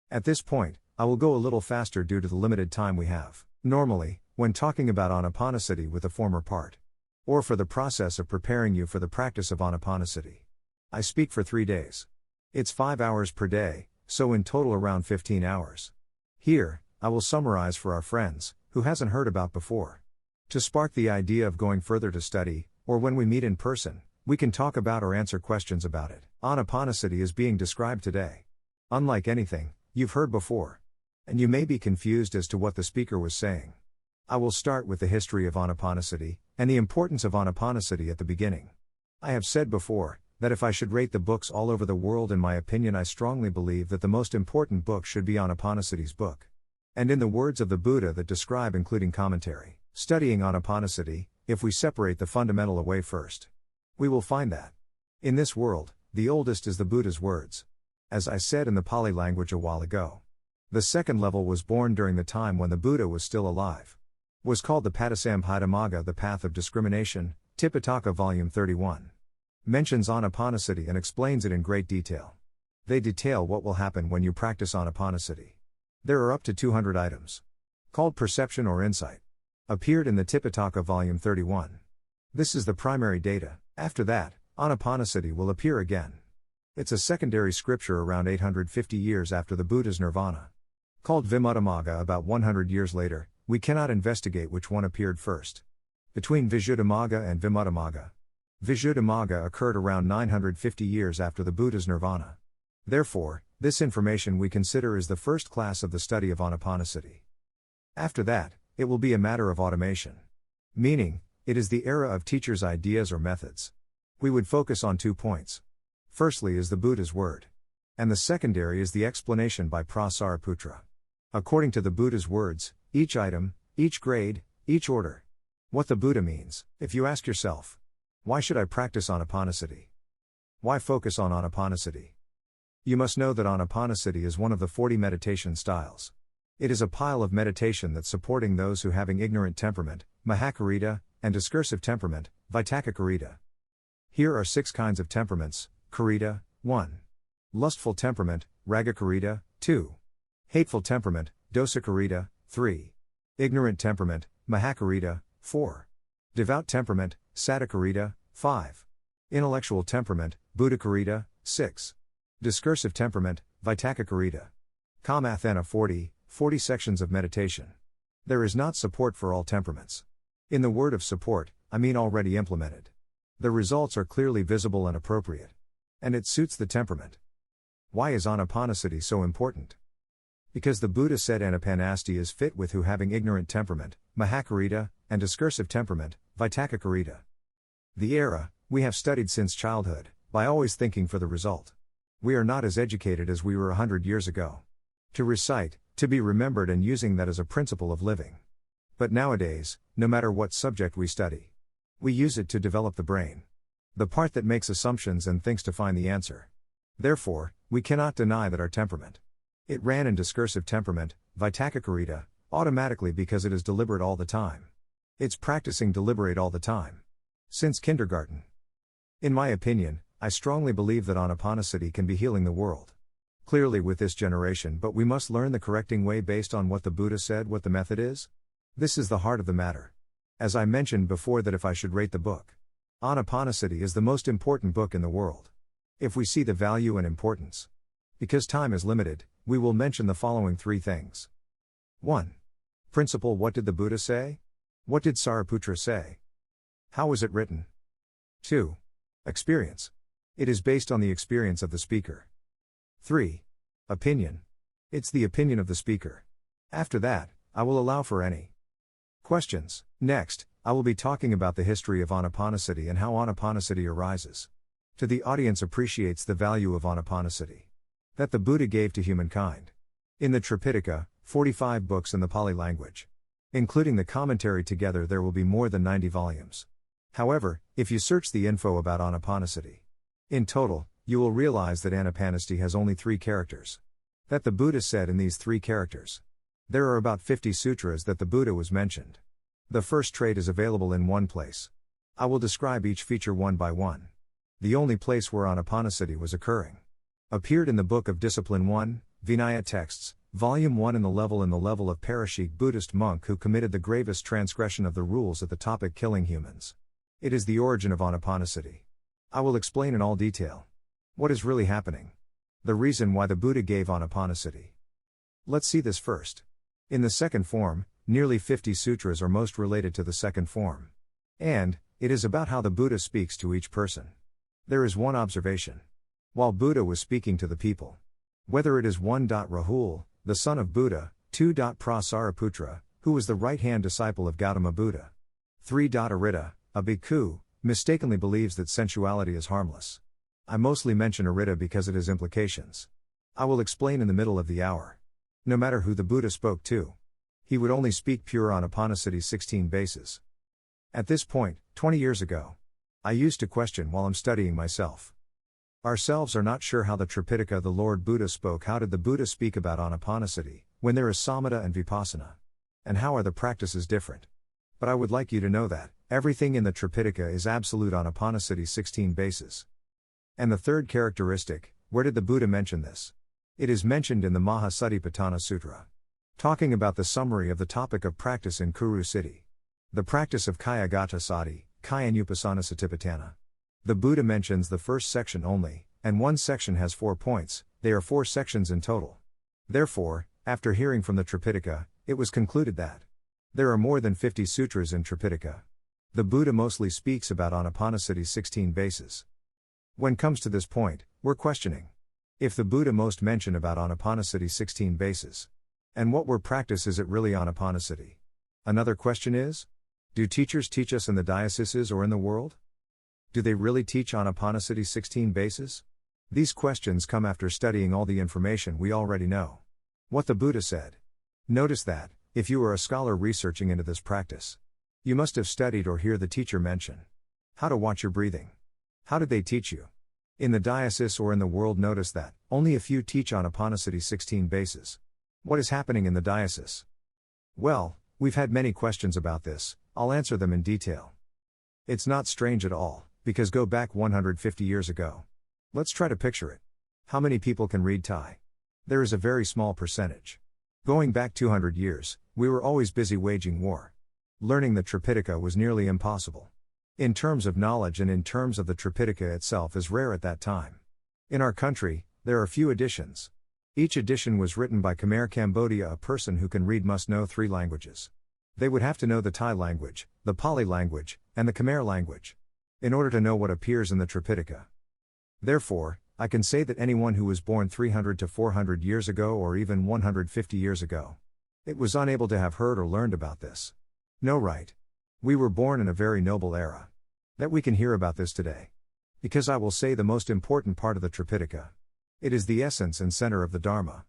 At this point, I will go a little faster due to the limited time we have. Normally, when talking about Anapanasati with the former part, or for the process of preparing you for the practice of Anapanasati, I speak for 3 days. It's 5 hours per day, so in total around 15 hours. Here, I will summarize for our friends, who hasn't heard about before. To spark the idea of going further to study, or when we meet in person, we can talk about or answer questions about it. Anapanasati is being described today. Unlike anything you've heard before. And you may be confused as to what the speaker was saying. I will start with the history of Anapanasati, and the importance of Anapanasati at the beginning. I have said before, that if I should rate the books all over the world, in my opinion, I strongly believe that the most important book should be Anapanasati's book. And in the words of the Buddha that describe including commentary, studying Anapanasati, if we separate the fundamental away first, we will find that in this world, the oldest is the Buddha's words. As I said in the Pali language a while ago, the second level was born during the time when the Buddha was still alive. Was called the Patisambhidamagga, the path of discrimination, Tipitaka volume 31. Mentions Anapanasati and explains it in great detail. They detail what will happen when you practice Anapanasati. There are up to 200 items. Called perception or insight. Appeared in the Tipitaka volume 31. This is the primary data. After that, Anapanasati will appear again. It's a secondary scripture around 850 years after the Buddha's nirvana. Called Vimuddhamagga about 100 years later. We cannot investigate which one appeared first. Between Visuddhimagga and Vimuddhamagga. Visuddhimagga occurred around 950 years after the Buddha's nirvana. Therefore, this information we consider is the first class of the study of Anapanasati. After that, it will be a matter of automation. Meaning, it is the era of teachers' ideas or methods. We would focus on 2 points. Firstly is the Buddha's word. And the secondary is the explanation by Sariputra. According to the Buddha's words, each item, each grade, each order. What the Buddha means. If you ask yourself, why should I practice Anapanasati? Why focus on Anapanasati? You must know that Anapanasati is one of the 40 meditation styles. It is a pile of meditation that's supporting those who having ignorant temperament, mahakarita, and discursive temperament, vitakakarita. Here are 6 kinds of temperaments. Karita, 1. Lustful temperament, ragakarita, 2. Hateful temperament, dosakarita, 3. Ignorant temperament, mahakarita, 4. Devout temperament, sadakarita, 5. Intellectual temperament, buddhakarita, 6. Discursive temperament, vitakakarita. Kamathana 40 sections of meditation. There is not support for all temperaments. In the word of support, I mean already implemented. The results are clearly visible and appropriate. And it suits the temperament. Why is Anapanasati so important? Because the Buddha said Anapanasati is fit with who having ignorant temperament, mahakarita, and discursive temperament, vitakakarita. The era, we have studied since childhood, by always thinking for the result. We are not as educated as we were 100 years ago. To recite, to be remembered, and using that as a principle of living. But nowadays, no matter what subject we study, we use it to develop the brain. The part that makes assumptions and thinks to find the answer. Therefore, we cannot deny that our temperament. It ran in discursive temperament, vitakakarita, automatically because it is deliberate all the time. It's practicing deliberate all the time. Since kindergarten. In my opinion, I strongly believe that Anapanasati can be healing the world. Clearly with this generation, but we must learn the correcting way based on what the Buddha said, what the method is. This is the heart of the matter. As I mentioned before, that if I should rate the book, Anapanasati is the most important book in the world. If we see the value and importance. Because time is limited, we will mention the following 3 things. 1. Principle. What did the Buddha say? What did Sariputra say? How was it written? 2. Experience. It is based on the experience of the speaker. 3. Opinion. It's the opinion of the speaker. After that, I will allow for any questions. Next, I will be talking about the history of Anapanasati and how Anapanasati arises. To the audience appreciates the value of Anapanasati. That the Buddha gave to humankind. In the Tripitaka, 45 books in the Pali language. Including the commentary together, there will be more than 90 volumes. However, if you search the info about Anapanasati, in total, you will realize that Anapanasati has only 3 characters. That the Buddha said in these 3 characters. There are about 50 sutras that the Buddha was mentioned. The first trait is available in one place. I will describe each feature one by one. The only place where Anapanasati was occurring. Appeared in the Book of Discipline 1, Vinaya Texts, Volume 1 in the level of Parashik Buddhist monk who committed the gravest transgression of the rules at the topic killing humans. It is the origin of Anapanasati. I will explain in all detail. What is really happening? The reason why the Buddha gave Anapanasati. Let's see this first. In the second form, nearly 50 sutras are most related to the second form. And, it is about how the Buddha speaks to each person. There is one observation. While Buddha was speaking to the people, whether it is 1. Rahul, the son of Buddha, 2. Sariputra, who was the right-hand disciple of Gautama Buddha, 3. Aritta, a bhikkhu, mistakenly believes that sensuality is harmless. I mostly mention Aritta because it has implications. I will explain in the middle of the hour. No matter who the Buddha spoke to, he would only speak pure Anapanasati's 16 bases. At this point, 20 years ago, I used to question while I'm studying myself. Ourselves are not sure how the Tripitaka the Lord Buddha spoke. How did the Buddha speak about Anapanasati, when there is samatha and vipassana? And how are the practices different? But I would like you to know that everything in the Tripitaka is absolute Anapanasati's 16 bases. And the third characteristic, where did the Buddha mention this? It is mentioned in the Mahasatipatthana Sutra, talking about the summary of the topic of practice in Kuru city. The practice of Kayagata Sati, Kayanupasana Satipatthana. The Buddha mentions the first section only, and one section has 4 points, they are 4 sections in total. Therefore, after hearing from the Tripitaka, it was concluded that there are more than 50 sutras in Tripitaka. The Buddha mostly speaks about Anapanasati's 16 bases. When comes to this point, we're questioning if the Buddha most mention about Anapanasati's 16 bases. And what were practice is it really Anapanasati? Another question is, do teachers teach us in the dioceses or in the world? Do they really teach Anapanasati's 16 bases? These questions come after studying all the information we already know. What the Buddha said. Notice that, if you are a scholar researching into this practice, you must have studied or hear the teacher mention how to watch your breathing. How did they teach you? In the diocese or in the world, notice that only a few teach Anapanasati's 16 bases. What is happening in the diocese? Well, we've had many questions about this, I'll answer them in detail. It's not strange at all, because go back 150 years ago. Let's try to picture it. How many people can read Thai? There is a very small percentage. Going back 200 years, we were always busy waging war. Learning the Tripitaka was nearly impossible. In terms of knowledge and in terms of the Tripitaka itself is rare at that time. In our country, there are few editions. Each edition was written by Khmer Cambodia. A person who can read must know 3 languages. They would have to know the Thai language, the Pali language, and the Khmer language, in order to know what appears in the Tripitaka. Therefore, I can say that anyone who was born 300 to 400 years ago or even 150 years ago, it was unable to have heard or learned about this. No, right. We were born in a very noble era. That we can hear about this today. Because I will say the most important part of the Tripitaka. It is the essence and center of the Dharma.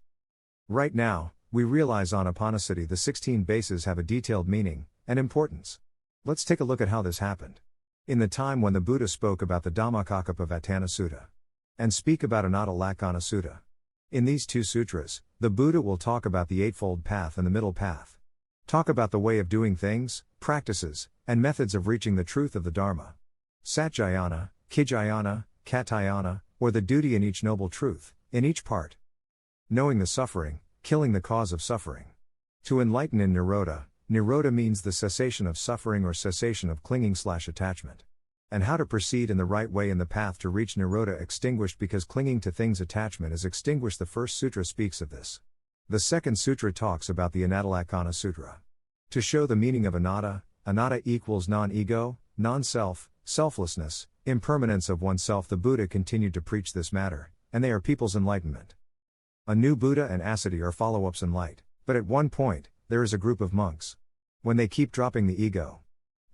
Right now, we realize Anapanasati the 16 bases have a detailed meaning and importance. Let's take a look at how this happened. In the time when the Buddha spoke about the Dhammakakkappavatthana Sutta and speak about Anatta Lakkhana Sutta. In these 2 sutras, the Buddha will talk about the Eightfold Path and the Middle Path. Talk about the way of doing things, practices, and methods of reaching the truth of the Dharma. Satjayana, Kijayana, Katayana, or the duty in each noble truth, in each part. Knowing the suffering, killing the cause of suffering. To enlighten in Nirodha. Nirodha means the cessation of suffering or cessation of clinging/attachment. And how to proceed in the right way in the path to reach Nirodha extinguished because clinging to things attachment is extinguished. The first sutra speaks of this. The second sutra talks about the Anatta Lakkhana Sutra. To show the meaning of anatta, anatta equals non-ego, non-self, selflessness, impermanence of oneself. The Buddha continued to preach this matter, and they are people's enlightenment. A new Buddha and asati are follow-ups in light, but at one point, there is a group of monks. When they keep dropping the ego,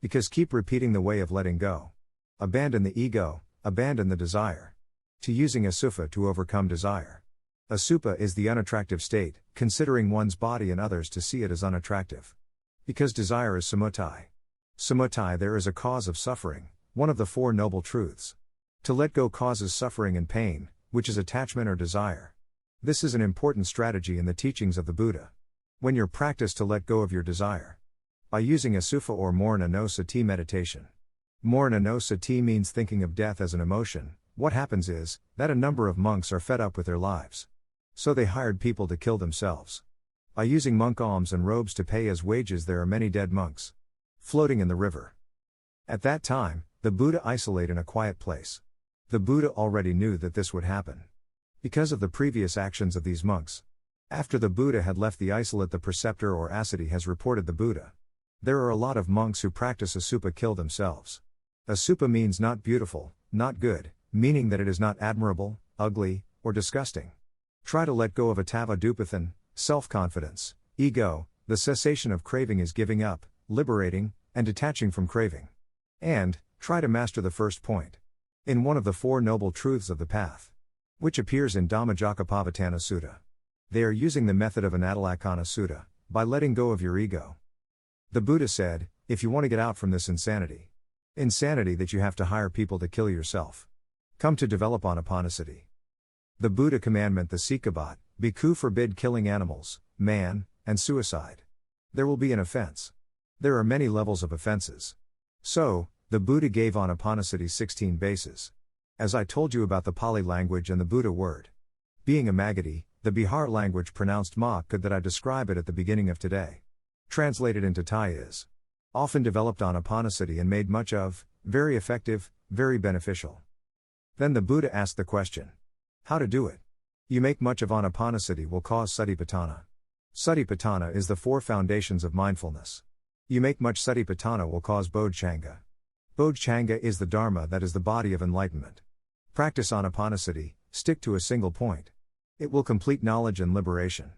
because keep repeating the way of letting go. Abandon the ego, abandon the desire. To using asupha to overcome desire. Asupha is the unattractive state, considering one's body and others to see it as unattractive. Because desire is samuttai. Samuttai, there is a cause of suffering, one of the 4 noble truths. To let go causes suffering and pain, which is attachment or desire. This is an important strategy in the teachings of the Buddha. When you're practiced to let go of your desire. By using asupha or morna no sati meditation. Morna no sati means thinking of death as an emotion. What happens is, that a number of monks are fed up with their lives. So they hired people to kill themselves. By using monk alms and robes to pay as wages, there are many dead monks floating in the river. At that time, the Buddha isolated in a quiet place. The Buddha already knew that this would happen because of the previous actions of these monks. After the Buddha had left the isolate, the preceptor or asceti has reported the Buddha. There are a lot of monks who practice asupa kill themselves. Asupa means not beautiful, not good, meaning that it is not admirable, ugly, or disgusting. Try to let go of atava dupathan, self-confidence, ego. The cessation of craving is giving up, liberating, and detaching from craving. And, try to master the first point in one of the four noble truths of the path, which appears in Dhammacakkappavattana Sutta. They are using the method of Anapanasati Sutta, by letting go of your ego. The Buddha said, if you want to get out from this insanity that you have to hire people to kill yourself, come to develop Anapanasati. The Buddha commandment, the Sikkhapat, Bhikkhu forbid killing animals, man, and suicide. There will be an offense. There are many levels of offenses. So, the Buddha gave Anapanasati 16 bases. As I told you about the Pali language and the Buddha word being a Magadhi, the Bihar language pronounced ma could that I describe it at the beginning of today. Translated into Thai is often developed Anapanasati and made much of, very effective, very beneficial. Then the Buddha asked the question, how to do it? You make much of Anapanasati will cause Satipatthana. Satipatthana is the four foundations of mindfulness. You make much Satipatthana will cause Bodhchanga. Bodhchanga is the Dharma, that is the body of enlightenment. Practice Anapanasati, stick to a single point. It will complete knowledge and liberation.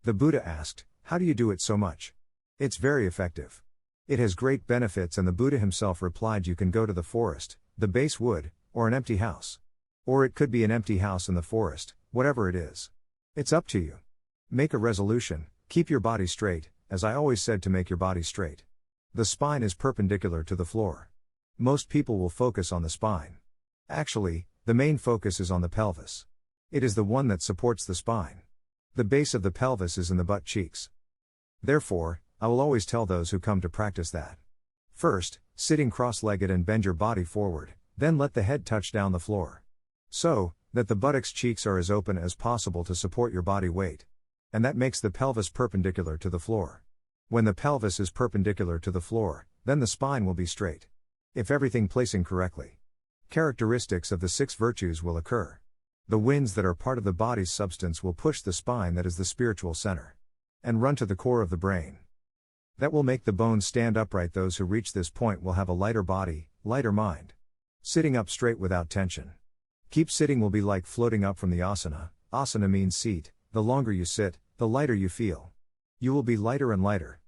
The Buddha asked, how do you do it so much? It's very effective. It has great benefits, and the Buddha himself replied, you can go to the forest, the base wood, or an empty house. Or it could be an empty house in the forest, whatever it is. It's up to you. Make a resolution, keep your body straight, as I always said to make your body straight. The spine is perpendicular to the floor. Most people will focus on the spine. Actually, the main focus is on the pelvis. It is the one that supports the spine. The base of the pelvis is in the butt cheeks. Therefore, I will always tell those who come to practice that. First, sitting cross-legged and bend your body forward, then let the head touch down the floor. So, that the buttocks cheeks are as open as possible to support your body weight. And that makes the pelvis perpendicular to the floor. When the pelvis is perpendicular to the floor, then the spine will be straight. If everything placing correctly. Characteristics of the 6 virtues will occur. The winds that are part of the body's substance will push the spine, that is the spiritual center, and run to the core of the brain. That will make the bones stand upright. Those who reach this point will have a lighter body, lighter mind. Sitting up straight without tension. Keep sitting will be like floating up from the asana. Asana means seat. The longer you sit, the lighter you feel. You will be lighter and lighter.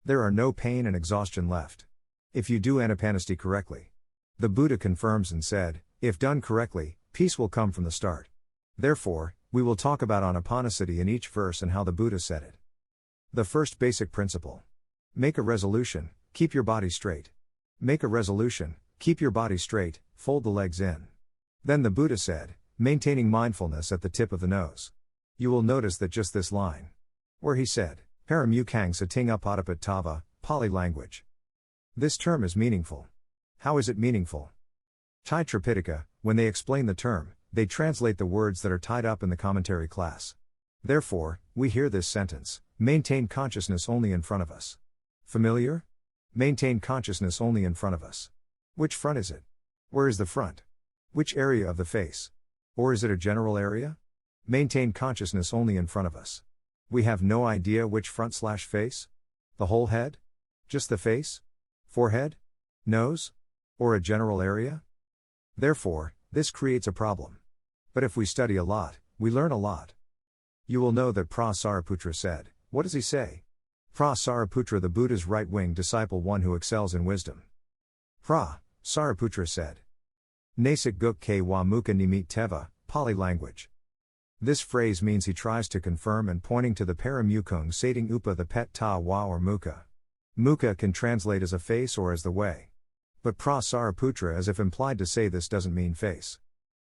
There are no pain and exhaustion left. If you do Anapanasati correctly. The Buddha confirms and said, if done correctly, peace will come from the start. Therefore, we will talk about Anapanasati in each verse and how the Buddha said it. The first basic principle. Make a resolution, keep your body straight. Make a resolution, keep your body straight, fold the legs in. Then the Buddha said, maintaining mindfulness at the tip of the nose. You will notice that just this line, where he said, Paramukang sating upadapat tava, Pali language. This term is meaningful. How is it meaningful? Thai Tripitaka, when they explain the term, they translate the words that are tied up in the commentary class. Therefore, we hear this sentence, maintain consciousness only in front of us. Familiar? Maintain consciousness only in front of us. Which front is it? Where is the front? Which area of the face? Or is it a general area? Maintain consciousness only in front of us. We have no idea which front/face? The whole head? Just the face? Forehead? Nose? Or a general area? Therefore, this creates a problem. But if we study a lot, we learn a lot. You will know that Sariputra said, what does he say? Sariputra, the Buddha's right-wing disciple, one who excels in wisdom. Sariputra said, Nasik guk ke wa mukha nimit teva, Pali language. This phrase means he tries to confirm and pointing to the paramukung sating upa the pet ta wa or mukha. Mukha can translate as a face or as the way. But Sariputra as if implied to say this doesn't mean face.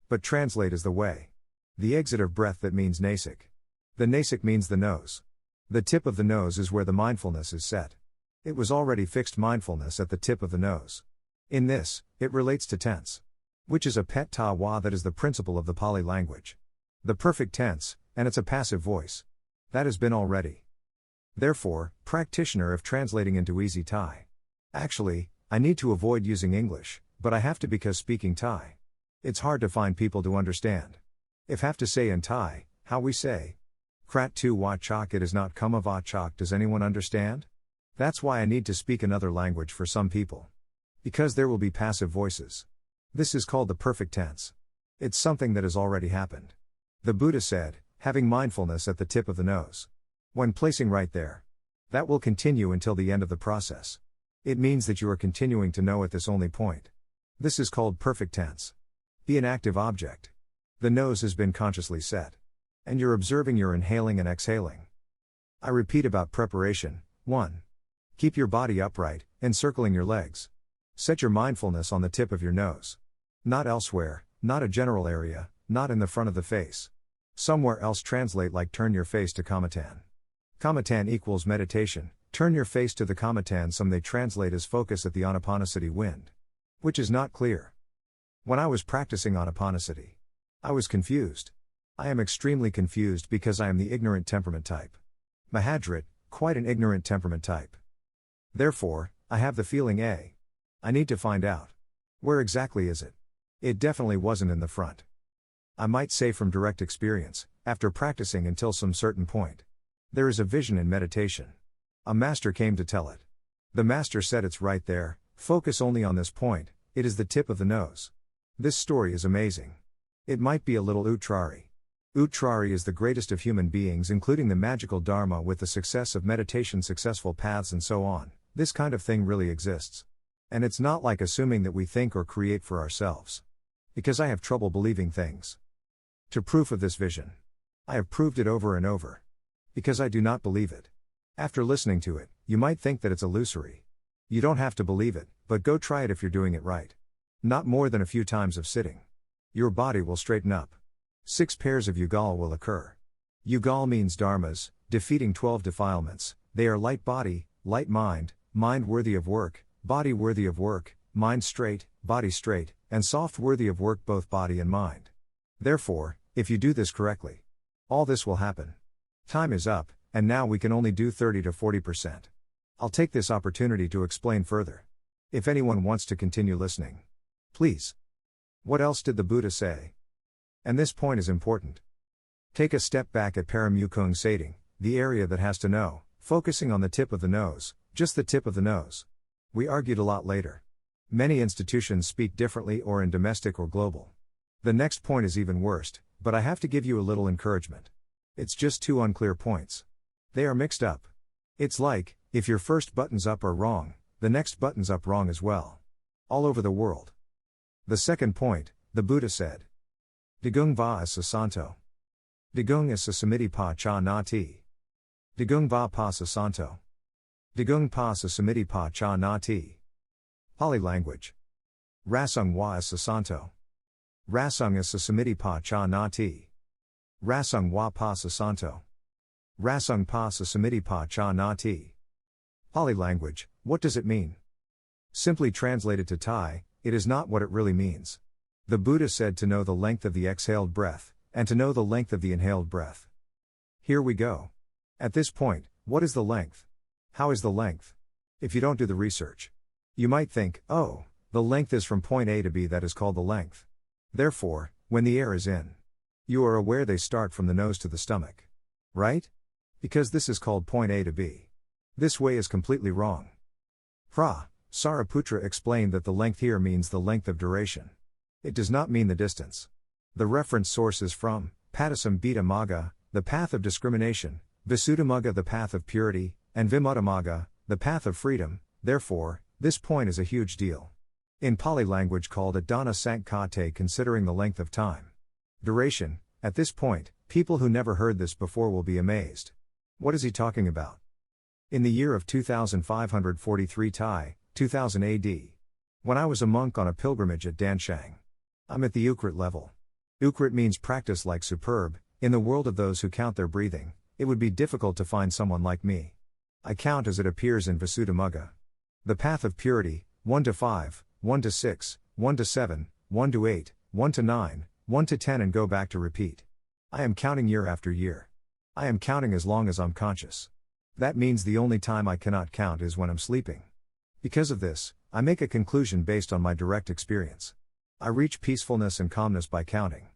But translate as the way. The exit of breath that means nasik. The nasik means the nose. The tip of the nose is where the mindfulness is set. It was already fixed mindfulness at the tip of the nose. In this, it relates to tense. Which is a pet ta wa, that is the principle of the Pali language. The perfect tense, and it's a passive voice. That has been already. Therefore, practitioner if translating into easy Thai. Actually, I need to avoid using English, but I have to because speaking Thai. It's hard to find people to understand. If have to say in Thai, how we say. Krat tu wa chok it is not kuma va chok, does anyone understand? That's why I need to speak another language for some people. Because there will be passive voices. This is called the perfect tense. It's something that has already happened. The Buddha said, having mindfulness at the tip of the nose. When placing right there. That will continue until the end of the process. It means that you are continuing to know at this only point. This is called perfect tense. Be an active object. The nose has been consciously set. And you're observing your inhaling and exhaling. I repeat about preparation. 1. Keep your body upright, encircling your legs. Set your mindfulness on the tip of your nose. Not elsewhere, not a general area, not in the front of the face. Somewhere else translate like turn your face to Kamatan. Kamatan equals meditation, turn your face to the Kamatan, some they translate as focus at the Anapanasati wind. Which is not clear. When I was practicing Anapanasati, I was confused. I am extremely confused because I am the ignorant temperament type. Mahadrit, quite an ignorant temperament type. Therefore, I have the feeling I need to find out. Where exactly is it? It definitely wasn't in the front. I might say from direct experience, after practicing until some certain point. There is a vision in meditation. A master came to tell it. The master said it's right there, focus only on this point, it is the tip of the nose. This story is amazing. It might be a little utrari. Utrari is the greatest of human beings, including the magical Dharma with the success of meditation, successful paths and so on. This kind of thing really exists. And it's not like assuming that we think or create for ourselves. Because I have trouble believing things. To proof of this vision. I have proved it over and over. Because I do not believe it. After listening to it, you might think that it's illusory. You don't have to believe it, but go try it if you're doing it right. Not more than a few times of sitting. Your body will straighten up. 6 pairs of yugal will occur. Yugal means dharmas, defeating 12 defilements. They are light body, light mind, mind worthy of work, body worthy of work, mind straight, body straight, and soft worthy of work, both body and mind. Therefore, if you do this correctly, all this will happen. Time is up, and now we can only do 30 to 40%. I'll take this opportunity to explain further. If anyone wants to continue listening, please. What else did the Buddha say? And this point is important. Take a step back at Paramukung Sading, the area that has to know, focusing on the tip of the nose, just the tip of the nose. We argued a lot later. Many institutions speak differently or in domestic or global. The next point is even worse, but I have to give you a little encouragement. It's just 2 unclear points. They are mixed up. It's like, if your first buttons up are wrong, the next buttons up wrong as well. All over the world. The second point, the Buddha said. Digung va as sasanto. Digung as sasamiti pa cha na ti. Digung va pa sasanto. Digung pa sasamiti pa cha na ti. Pali language. Rasung wa as sasanto. Rasung as sasamiti pa cha na ti. Rasung wa pa sasanto. Rasung pa sasamiti pa cha na ti. Pali language, what does it mean? Simply translated to Thai, it is not what it really means. The Buddha said to know the length of the exhaled breath, and to know the length of the inhaled breath. Here we go. At this point, what is the length? How is the length? If you don't do the research, you might think, oh, the length is from point A to B, that is called the length. Therefore, when the air is in, you are aware they start from the nose to the stomach. Right? Because this is called point A to B. This way is completely wrong. Sariputra explained that the length here means the length of duration. It does not mean the distance. The reference source is from Padasam Bita Magga, the path of discrimination, Visuddhimagga, the path of purity, and Vimuddhamagga, the path of freedom. Therefore, this point is a huge deal. In Pali language called Adana Sankhate, considering the length of time. Duration, at this point, people who never heard this before will be amazed. What is he talking about? In the year of 2543 Thai, 2000 AD. When I was a monk on a pilgrimage at Danshang. I'm at the Ukrit level. Ukrit means practice like superb. In the world of those who count their breathing, it would be difficult to find someone like me. I count as it appears in Visuddhimagga. The path of purity, 1 to 5, 1 to 6, 1 to 7, 1 to 8, 1 to 9, 1 to 10 and go back to repeat. I am counting year after year. I am counting as long as I'm conscious. That means the only time I cannot count is when I'm sleeping. Because of this, I make a conclusion based on my direct experience. I reach peacefulness and calmness by counting.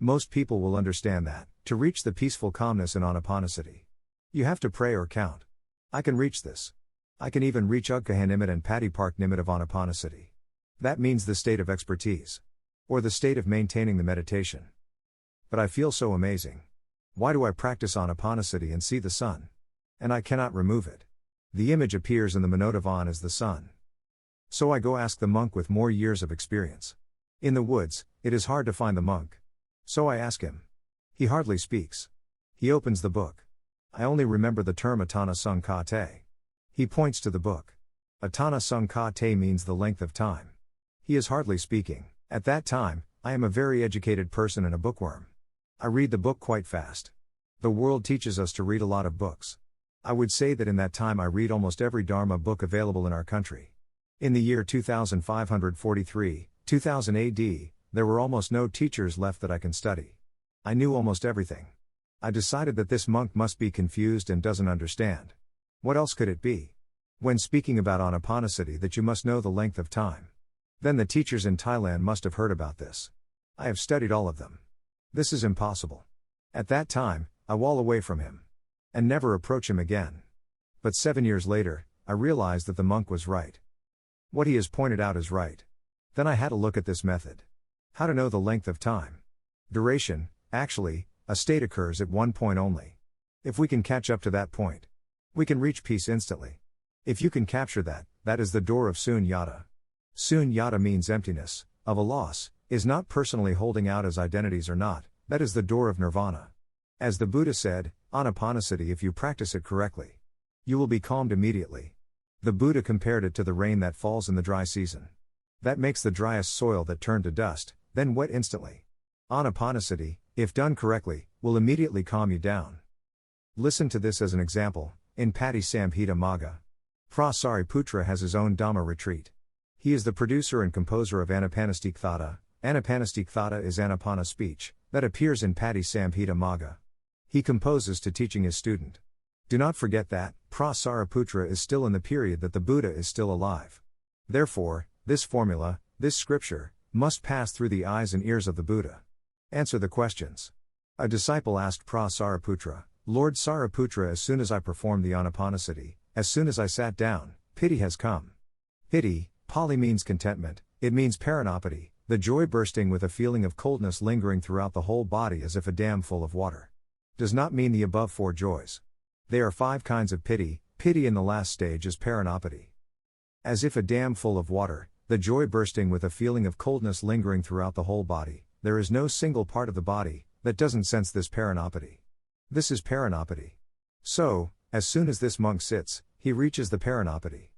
Most people will understand that, to reach the peaceful calmness in Anapanasati, you have to pray or count. I can reach this. I can even reach Udgaha Nimit and Patipark Nimit of Anapanasati. That means the state of expertise. Or the state of maintaining the meditation. But I feel so amazing. Why do I practice Anapanasati and see the sun? And I cannot remove it. The image appears in the Manodavan as the sun. So I go ask the monk with more years of experience. In the woods, it is hard to find the monk. So I ask him. He hardly speaks. He opens the book. I only remember the term Atana Sung Ka Te. He points to the book. Atana Sung Ka Te means the length of time. He is hardly speaking. At that time, I am a very educated person and a bookworm. I read the book quite fast. The world teaches us to read a lot of books. I would say that in that time I read almost every Dharma book available in our country. In the year 2543, 2000 AD, there were almost no teachers left that I can study. I knew almost everything. I decided that this monk must be confused and doesn't understand. What else could it be? When speaking about Anapanasati that you must know the length of time. Then the teachers in Thailand must have heard about this. I have studied all of them. This is impossible. At that time, I wall away from him. And never approach him again. But 7 years later, I realized that the monk was right. What he has pointed out is right. Then I had a look at this method. How to know the length of time. Duration, actually, a state occurs at one point only. If we can catch up to that point, we can reach peace instantly. If you can capture that, that is the door of Sunyata. Sunyata means emptiness, of a loss, is not personally holding out as identities or not, that is the door of nirvana. As the Buddha said, Anapanasati, if you practice it correctly, you will be calmed immediately. The Buddha compared it to the rain that falls in the dry season. That makes the driest soil that turned to dust, then wet instantly. Anapanasati, if done correctly, will immediately calm you down. Listen to this as an example. In Patti Samhita Magga, Sariputra has his own Dhamma retreat. He is the producer and composer of Anapanasati Thata. Anapanasati Thata is Anapana speech, that appears in Patti Samhita Magga. He composes to teaching his student. Do not forget that, Sariputra is still in the period that the Buddha is still alive. Therefore, this formula, this scripture, must pass through the eyes and ears of the Buddha. Answer the questions. A disciple asked Sariputra, Lord Sariputra, as soon as I performed the Anapanasati, as soon as I sat down, piti has come. Piti, Pali means contentment, it means parinapati, the joy bursting with a feeling of coldness lingering throughout the whole body as if a dam full of water. Does not mean the above four joys. There are 5 kinds of piti. Piti in the last stage is parinapati. As if a dam full of water, the joy bursting with a feeling of coldness lingering throughout the whole body, there is no single part of the body that doesn't sense this parinapati. This is parinapati. So, as soon as this monk sits, he reaches the parinapati.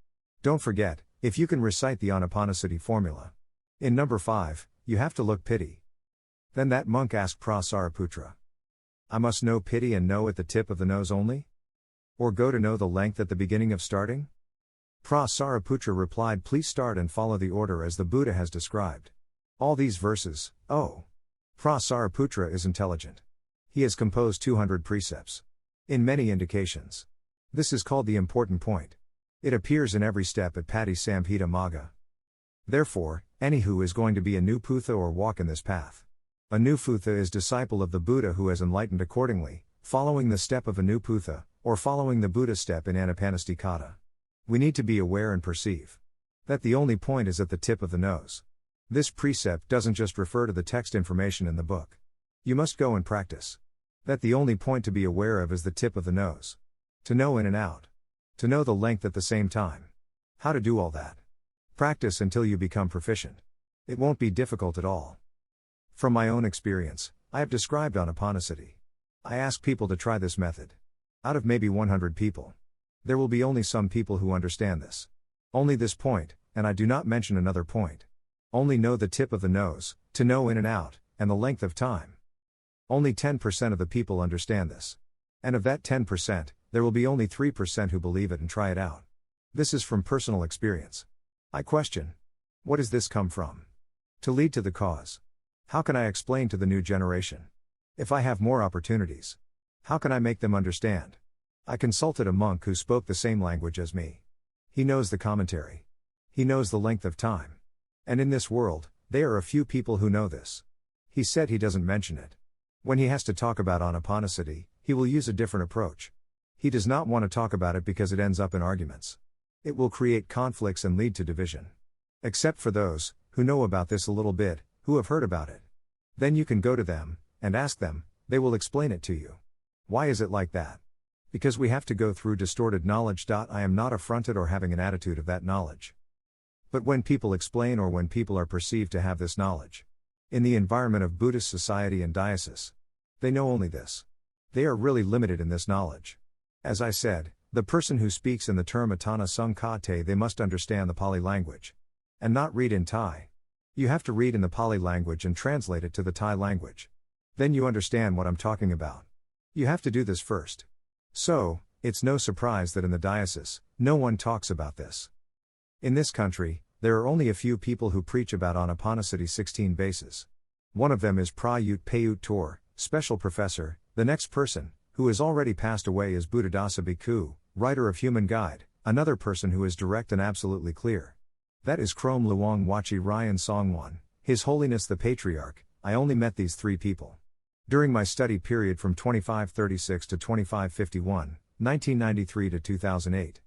Don't forget, if you can recite the Anapanasati formula. In number 5, you have to look piti. Then that monk asked Sariputra, I must know piti and know at the tip of the nose only? Or go to know the length at the beginning of starting? Sariputra replied, please start and follow the order as the Buddha has described. All these verses, Sariputra is intelligent. He has composed 200 precepts. In many indications. This is called the important point. It appears in every step at Patti Samhita Magga. Therefore, any who is going to be a new Putha or walk in this path. A new Putha is disciple of the Buddha who has enlightened accordingly, following the step of a new Putha, or following the Buddha step in Anapanasati Kata. We need to be aware and perceive that the only point is at the tip of the nose. This precept doesn't just refer to the text information in the book. You must go and practice. That the only point to be aware of is the tip of the nose. To know in and out. To know the length at the same time. How to do all that? Practice until you become proficient. It won't be difficult at all. From my own experience, I have described Anapanasati. I ask people to try this method. Out of maybe 100 people, there will be only some people who understand this. Only this point, and I do not mention another point. Only know the tip of the nose, to know in and out, and the length of time. Only 10% of the people understand this. And of that 10%, there will be only 3% who believe it and try it out. This is from personal experience. I question. What does this come from? To lead to the cause. How can I explain to the new generation? If I have more opportunities, how can I make them understand? I consulted a monk who spoke the same language as me. He knows the commentary. He knows the length of time. And in this world, there are a few people who know this. He said he doesn't mention it. When he has to talk about Anapanasati, he will use a different approach. He does not want to talk about it because it ends up in arguments. It will create conflicts and lead to division. Except for those who know about this a little bit, who have heard about it. Then you can go to them and ask them, they will explain it to you. Why is it like that? Because we have to go through distorted knowledge. I am not affronted or having an attitude of that knowledge. But when people explain or when people are perceived to have this knowledge, in the environment of Buddhist society and diocese, they know only this. They are really limited in this knowledge. As I said, the person who speaks in the term Atana Sangkate, they must understand the Pali language. And not read in Thai. You have to read in the Pali language and translate it to the Thai language. Then you understand what I'm talking about. You have to do this first. So, it's no surprise that in the diocese, no one talks about this. In this country, there are only a few people who preach about Anapanasati 16 bases. One of them is Prayut Payut Tor, special professor. The next person, who has already passed away, is Buddhadasa Bhikkhu, writer of Human Guide. Another person who is direct and absolutely clear. That is Krom Luang Wachi Ryan Songwan, His Holiness the Patriarch. I only met these three people during my study period from 2536 to 2551, 1993 to 2008.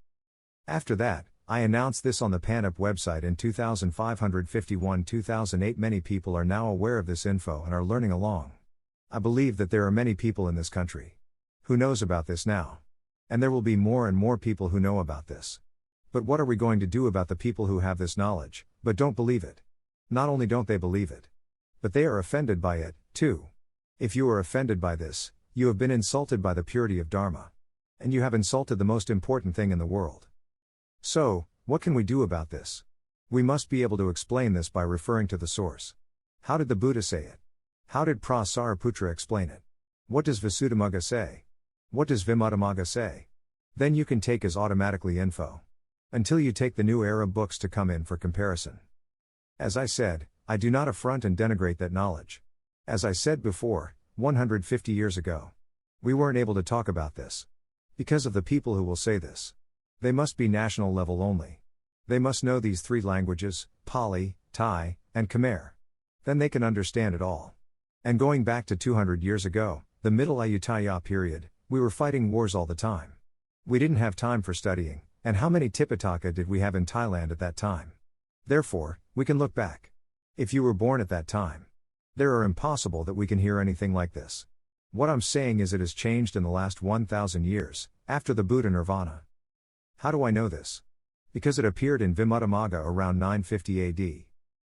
After that, I announced this on the PANUP website in 2551-2008. Many people are now aware of this info and are learning along. I believe that there are many people in this country who knows about this now. And there will be more and more people who know about this. But what are we going to do about the people who have this knowledge, but don't believe it? Not only don't they believe it, but they are offended by it, too. If you are offended by this, you have been insulted by the purity of Dharma. And you have insulted the most important thing in the world. So, what can we do about this? We must be able to explain this by referring to the source. How did the Buddha say it? How did Sariputra explain it? What does Visuddhimagga say? What does Vimuddhamagga say? Then you can take as automatically info. Until you take the new era books to come in for comparison. As I said, I do not affront and denigrate that knowledge. As I said before, 150 years ago, we weren't able to talk about this. Because of the people who will say this. They must be national level only. They must know these three languages, Pali, Thai, and Khmer. Then they can understand it all. And going back to 200 years ago, the Middle Ayutthaya period, we were fighting wars all the time. We didn't have time for studying, and how many Tipitaka did we have in Thailand at that time? Therefore, we can look back. If you were born at that time, there are impossible that we can hear anything like this. What I'm saying is it has changed in the last 1,000 years, after the Buddha Nirvana. How do I know this? Because it appeared in Vimuddhamagga around 950 AD.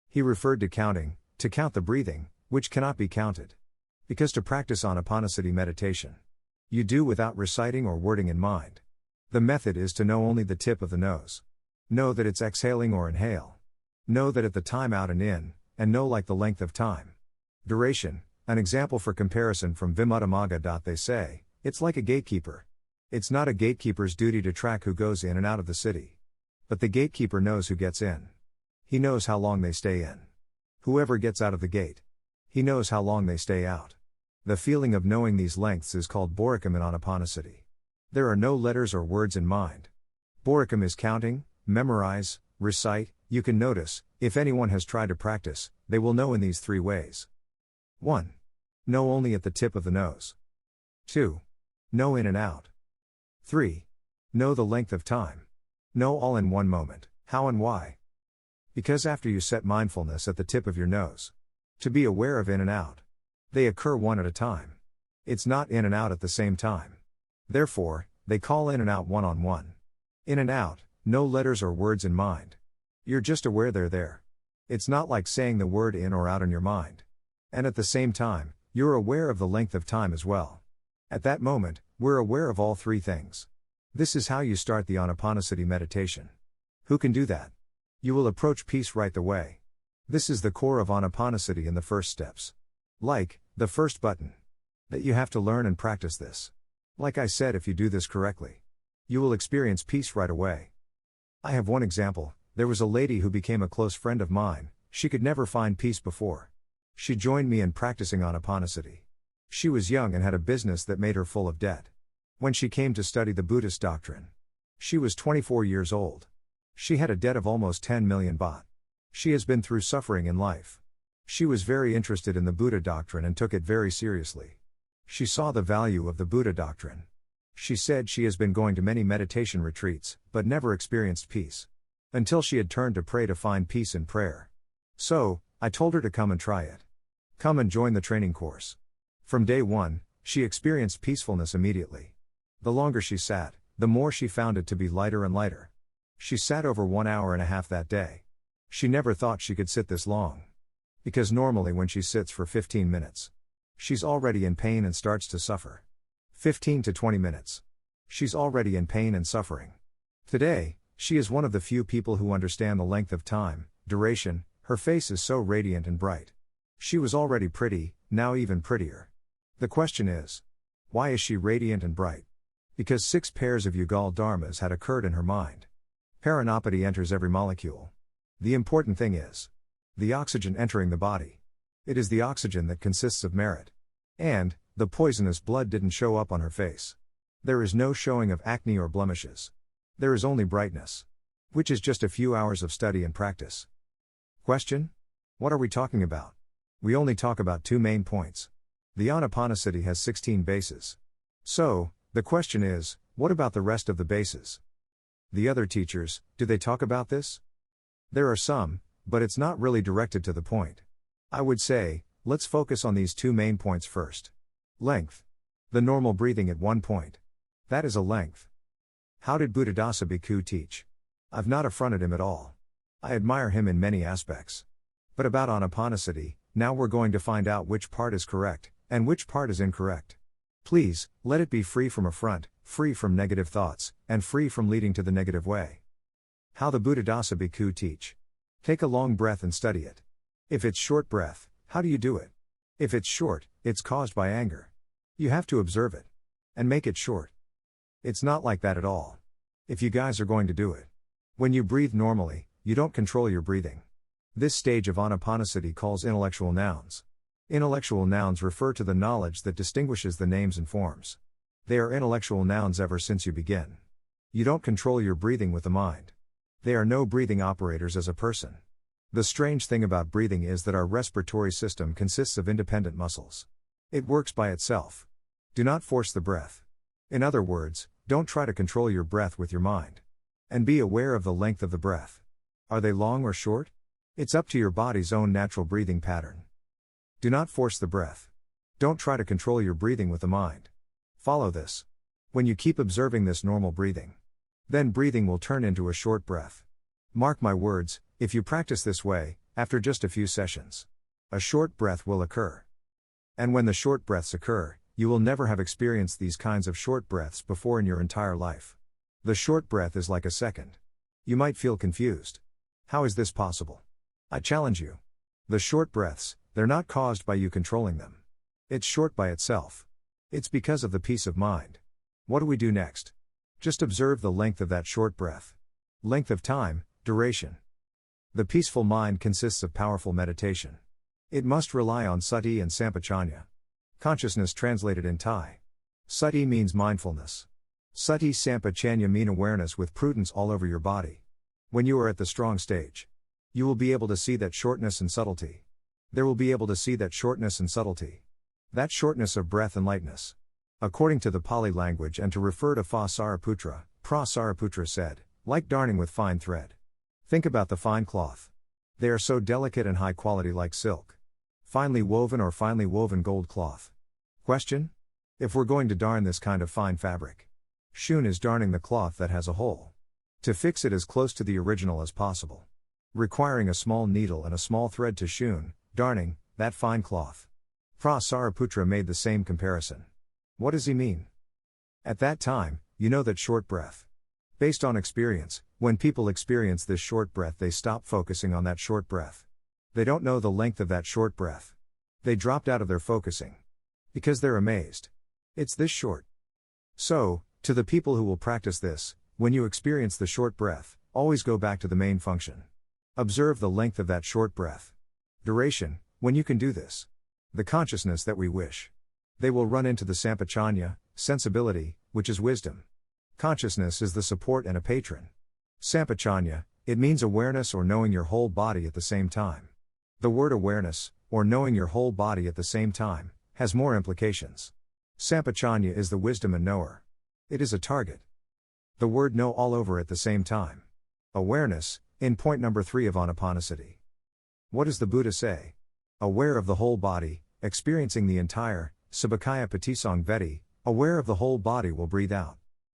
He referred to counting, to count the breathing, which cannot be counted. Because to practice Anapanasati meditation, you do without reciting or wording in mind. The method is to know only the tip of the nose. Know that it's exhaling or inhale. Know that at the time out and in, and know like the length of time. Duration, an example for comparison from Vimuddhamagga. They say, it's like a gatekeeper. It's not a gatekeeper's duty to track who goes in and out of the city. But the gatekeeper knows who gets in. He knows how long they stay in. Whoever gets out of the gate, he knows how long they stay out. The feeling of knowing these lengths is called borikam in Anapanasati. There are no letters or words in mind. Borikam is counting, memorize, recite. You can notice, if anyone has tried to practice, they will know in these three ways. 1. Know only at the tip of the nose. 2. Know in and out. 3. Know the length of time. Know all in one moment. How and why? Because after you set mindfulness at the tip of your nose, to be aware of in and out, they occur one at a time. It's not in and out at the same time. Therefore, they call in and out one-on-one. In and out, no letters or words in mind. You're just aware they're there. It's not like saying the word in or out in your mind. And at the same time, you're aware of the length of time as well. At that moment, we're aware of all three things. This is how you start the Anapanasati meditation. Who can do that? You will approach peace right the way. This is the core of Anapanasati in the first steps. Like, the first button. That you have to learn and practice this. Like I said, if you do this correctly, you will experience peace right away. I have one example. There was a lady who became a close friend of mine. She could never find peace before. She joined me in practicing Anapanasati. She was young and had a business that made her full of debt. When she came to study the Buddhist doctrine, she was 24 years old. She had a debt of almost 10 million baht. She has been through suffering in life. She was very interested in the Buddha doctrine and took it very seriously. She saw the value of the Buddha doctrine. She said she has been going to many meditation retreats, but never experienced peace. Until she had turned to pray to find peace in prayer. So, I told her to come and try it. Come and join the training course. From day one, she experienced peacefulness immediately. The longer she sat, the more she found it to be lighter and lighter. She sat over 1 hour and a half that day. She never thought she could sit this long. Because normally when she sits for 15 minutes, she's already in pain and starts to suffer. 15 to 20 minutes. She's already in pain and suffering. Today, she is one of the few people who understand the length of time, duration. Her face is so radiant and bright. She was already pretty, now even prettier. The question is, why is she radiant and bright? Because 6 pairs of Yugal Dharmas had occurred in her mind. Paranapati enters every molecule. The important thing is the oxygen entering the body. It is the oxygen that consists of merit. And the poisonous blood didn't show up on her face. There is no showing of acne or blemishes. There is only brightness. Which is just a few hours of study and practice. Question? What are we talking about? We only talk about 2 main points. The Anapanasati has 16 bases. So, the question is, what about the rest of the bases? The other teachers, do they talk about this? There are some, but it's not really directed to the point. I would say, let's focus on these 2 main points first. Length. The normal breathing at one point. That is a length. How did Buddhadasa Bhikkhu teach? I've not affronted him at all. I admire him in many aspects. But about Anapanasati, now we're going to find out which part is correct, and which part is incorrect. Please, let it be free from affront, free from negative thoughts, and free from leading to the negative way. How the Buddhadasa Bhikkhu teach. Take a long breath and study it. If it's short breath, how do you do it? If it's short, it's caused by anger. You have to observe it. And make it short. It's not like that at all. If you guys are going to do it. When you breathe normally, you don't control your breathing. This stage of Anapanasati calls intellectual nouns. Intellectual nouns refer to the knowledge that distinguishes the names and forms. They are intellectual nouns ever since you begin. You don't control your breathing with the mind. They are no breathing operators as a person. The strange thing about breathing is that our respiratory system consists of independent muscles. It works by itself. Do not force the breath. In other words, don't try to control your breath with your mind. And be aware of the length of the breath. Are they long or short? It's up to your body's own natural breathing pattern. Do not force the breath. Don't try to control your breathing with the mind. Follow this. When you keep observing this normal breathing, then breathing will turn into a short breath. Mark my words, if you practice this way, after just a few sessions, a short breath will occur. And when the short breaths occur, you will never have experienced these kinds of short breaths before in your entire life. The short breath is like a second. You might feel confused. How is this possible? I challenge you. The short breaths, they're not caused by you controlling them. It's short by itself. It's because of the peace of mind. What do we do next? Just observe the length of that short breath. Length of time, duration. The peaceful mind consists of powerful meditation. It must rely on sati and sampachanya. Consciousness translated in Thai. Sati means mindfulness. Sati sampachanya mean awareness with prudence all over your body. When you are at the strong stage, you will be able to see that shortness and subtlety. There will be able to see that shortness and subtlety. That shortness of breath and lightness. According to the Pali language and to refer to Fa Sariputra, Sariputra said, like darning with fine thread. Think about the fine cloth. They are so delicate and high quality like silk. Finely woven or finely woven gold cloth. Question? If we're going to darn this kind of fine fabric. Shun is darning the cloth that has a hole. To fix it as close to the original as possible. Requiring a small needle and a small thread to shun, darning, that fine cloth. Sariputra made the same comparison. What does he mean? At that time, you know that short breath. Based on experience, when people experience this short breath they stop focusing on that short breath. They don't know the length of that short breath. They dropped out of their focusing. Because they're amazed. It's this short. So, to the people who will practice this, when you experience the short breath, always go back to the main function. Observe the length of that short breath. Duration, when you can do this. The consciousness that we wish. They will run into the sampachanya, sensibility, which is wisdom. Consciousness is the support and a patron. Sampachanya, it means awareness or knowing your whole body at the same time. The word awareness, or knowing your whole body at the same time, has more implications. Sampachanya is the wisdom and knower. It is a target. The word know all over at the same time. Awareness, in point number 3 of Anapanasati. What does the Buddha say? Aware of the whole body, experiencing the entire, sabakaya patisang vedi, aware of the whole body will breathe out.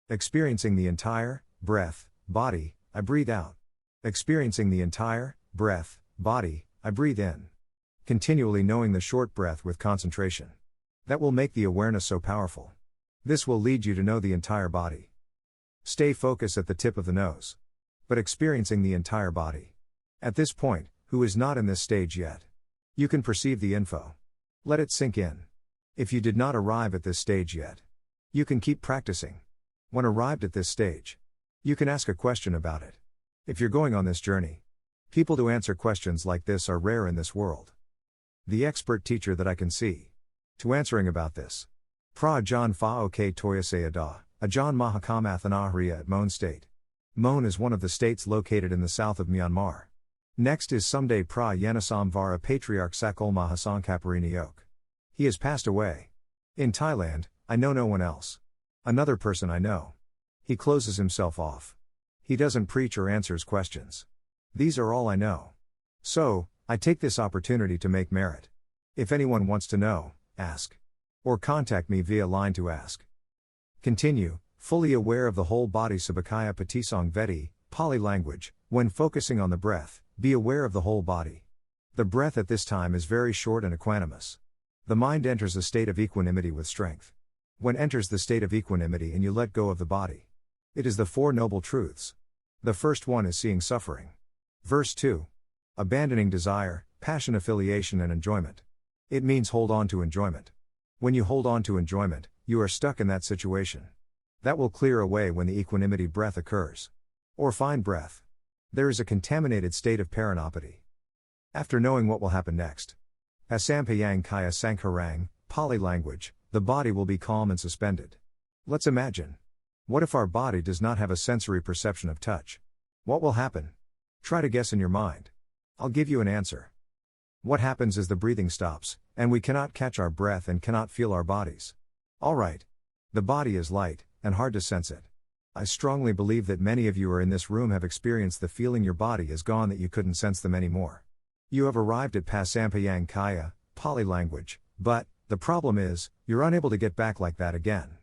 Experiencing the entire, breath, body, I breathe out. Experiencing the entire, breath, body, I breathe in. Continually knowing the short breath with concentration. That will make the awareness so powerful. This will lead you to know the entire body. Stay focused at the tip of the nose. But experiencing the entire body. At this point, who is not in this stage yet? You can perceive the info. Let it sink in. If you did not arrive at this stage yet, you can keep practicing. When arrived at this stage, you can ask a question about it. If you're going on this journey, people to answer questions like this are rare in this world. The expert teacher that I can see to answering about this. Pra Ajahn Fa Ok Toyasayada, Ajahn Mahakamathanahriya at Mon State. Mon is one of the states located in the south of Myanmar. Next is Sumde Pra Yanasamvara Patriarch Sakol Mahasankhaparini Ok. He has passed away. In Thailand, I know no one else. Another person I know. He closes himself off. He doesn't preach or answers questions. These are all I know. So, I take this opportunity to make merit. If anyone wants to know, ask. Or contact me via line to ask. Continue, fully aware of the whole body sabakaya patisang vedi, Pali language, when focusing on the breath, be aware of the whole body. The breath at this time is very short and equanimous. The mind enters a state of equanimity with strength. When enters the state of equanimity and you let go of the body. It is the Four Noble Truths. The first one is seeing suffering. Verse 2. Abandoning desire, passion, affiliation and enjoyment. It means hold on to enjoyment. When you hold on to enjoyment, you are stuck in that situation. That will clear away when the equanimity breath occurs. Or fine breath. There is a contaminated state of parinopati. After knowing what will happen next. Asampayang kaya sankharang, Pali language, the body will be calm and suspended. Let's imagine. What if our body does not have a sensory perception of touch? What will happen? Try to guess in your mind. I'll give you an answer. What happens is the breathing stops, and we cannot catch our breath and cannot feel our bodies. Alright. The body is light, and hard to sense it. I strongly believe that many of you are in this room have experienced the feeling your body is gone, that you couldn't sense them anymore. You have arrived at Pasampayang Kaya, Pali language, but, the problem is, you're unable to get back like that again.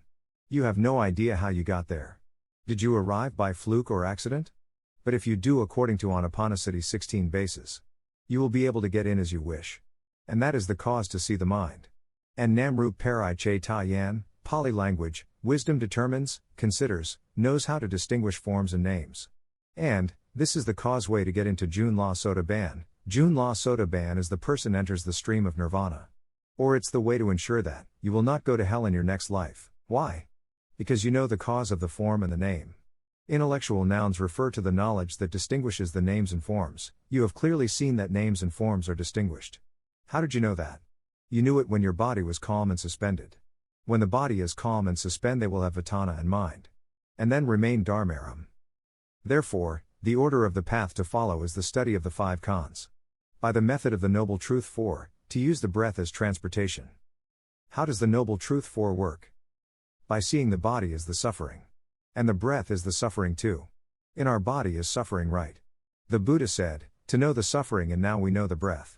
You have no idea how you got there. Did you arrive by fluke or accident? But if you do according to Anapanasati 16 bases, you will be able to get in as you wish. And that is the cause to see the mind. And Namrup Parai Che Ta Yan, Pali language, wisdom determines, considers, knows how to distinguish forms and names. And, this is the causeway to get into Jun La Sota Ban. Jun La Sota Ban is the person enters the stream of nirvana. Or it's the way to ensure that, you will not go to hell in your next life. Why? Because you know the cause of the form and the name. Intellectual nouns refer to the knowledge that distinguishes the names and forms. You have clearly seen that names and forms are distinguished. How did you know that? You knew it when your body was calm and suspended. When the body is calm and suspend, they will have Vitana and mind. And then remain Dharmaram. Therefore, the order of the path to follow is the study of the 5 khans. By the method of the Noble Truth 4, to use the breath as transportation. How does the Noble Truth 4 work? By seeing the body as the suffering. And the breath is the suffering too. In our body is suffering, right? The Buddha said, to know the suffering, and now we know the breath.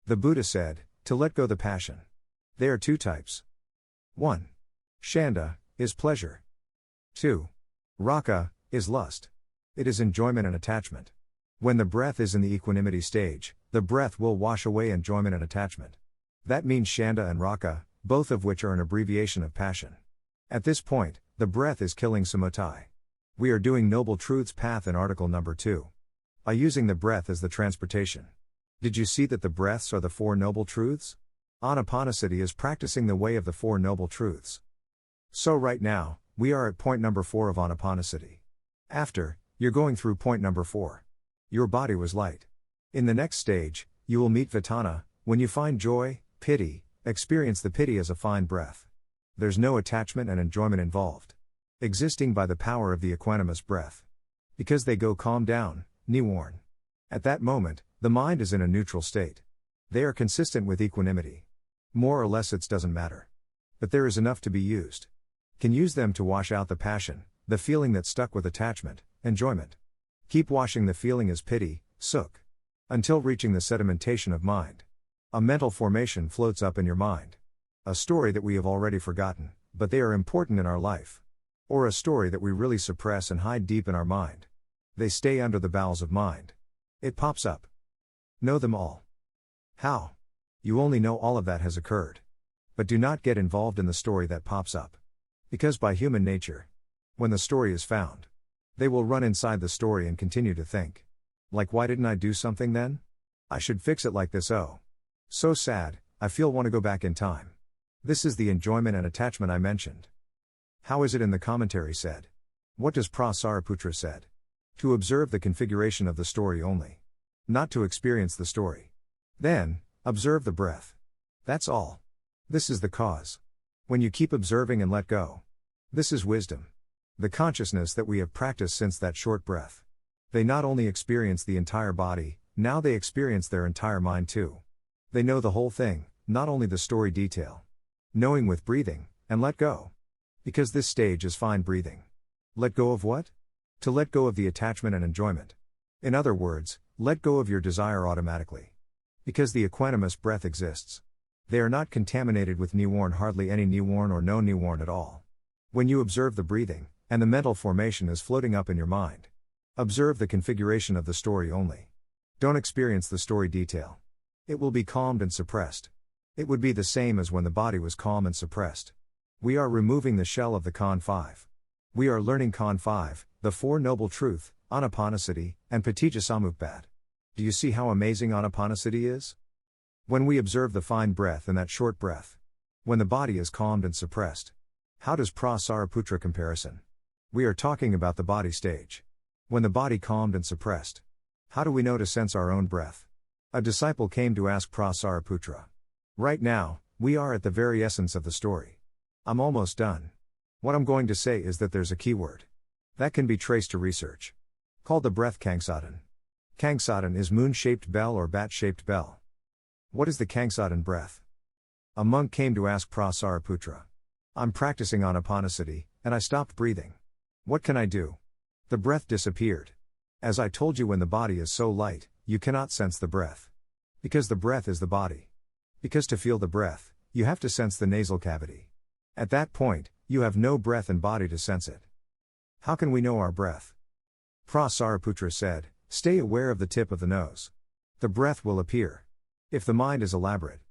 The Buddha said, to let go the passion. There are 2 types. 1. Shanda, is pleasure. 2. Raka, is lust. It is enjoyment and attachment. When the breath is in the equanimity stage, the breath will wash away enjoyment and attachment. That means Shanda and Raka, both of which are an abbreviation of passion. At this point, the breath is killing samutai. We are doing Noble Truths path in article number 2. By using the breath as the transportation. Did you see that the breaths are the 4 Noble Truths? Anapanasati is practicing the way of the 4 Noble Truths. So right now, we are at point number 4 of Anapanasati. After, you're going through point number 4. Your body was light. In the next stage, you will meet Vitana, when you find joy, pity, Experience the piti as a fine breath. There's no attachment and enjoyment involved. Existing by the power of the equanimous breath. Because they go calm down, niwarn. At that moment, the mind is in a neutral state. They are consistent with equanimity. More or less it doesn't matter. But there is enough to be used. Can use them to wash out the passion, the feeling that's stuck with attachment, enjoyment. Keep washing the feeling as piti, sukh. Until reaching the sedimentation of mind. A mental formation floats up in your mind. A story that we have already forgotten, but they are important in our life. Or a story that we really suppress and hide deep in our mind. They stay under the bowels of mind. It pops up. Know them all. How? You only know all of that has occurred. But do not get involved in the story that pops up. Because by human nature, when the story is found, they will run inside the story and continue to think. Like, why didn't I do something then? I should fix it like this. Oh. So sad, I want to go back in time. This is the enjoyment and attachment I mentioned. How is it in the commentary said? What does Sariputra said? To observe the configuration of the story only. Not to experience the story. Then, observe the breath. That's all. This is the cause. When you keep observing and let go. This is wisdom. The consciousness that we have practiced since that short breath. They not only experience the entire body, now they experience their entire mind too. They know the whole thing, not only the story detail. Knowing with breathing, and let go. Because this stage is fine breathing. Let go of what? To let go of the attachment and enjoyment. In other words, let go of your desire automatically. Because the equanimous breath exists. They are not contaminated with niwarn, hardly any niwarn or no niwarn at all. When you observe the breathing, and the mental formation is floating up in your mind. Observe the configuration of the story only. Don't experience the story detail. It will be calmed and suppressed. It would be the same as when the body was calm and suppressed. We are removing the shell of the Khan 5. We are learning Khan 5, the Four Noble Truth, Anapanasati, and Patijjasamuppat. Do you see how amazing Anapanasati is? When we observe the fine breath and that short breath. When the body is calmed and suppressed. How does Sariputra comparison? We are talking about the body stage. When the body calmed and suppressed. How do we know to sense our own breath? A disciple came to ask Sariputra. Right now, we are at the very essence of the story. I'm almost done. What I'm going to say is that there's a keyword. That can be traced to research. Called the breath Kangsadan. Kangsadan is moon-shaped bell or bat-shaped bell. What is the Kangsadan breath? A monk came to ask Sariputra. I'm practicing Anapanasati, and I stopped breathing. What can I do? The breath disappeared. As I told you, when the body is so light, you cannot sense the breath. Because the breath is the body. Because to feel the breath, you have to sense the nasal cavity. At that point, you have no breath and body to sense it. How can we know our breath? Sariputra said, stay aware of the tip of the nose. The breath will appear. If the mind is elaborate,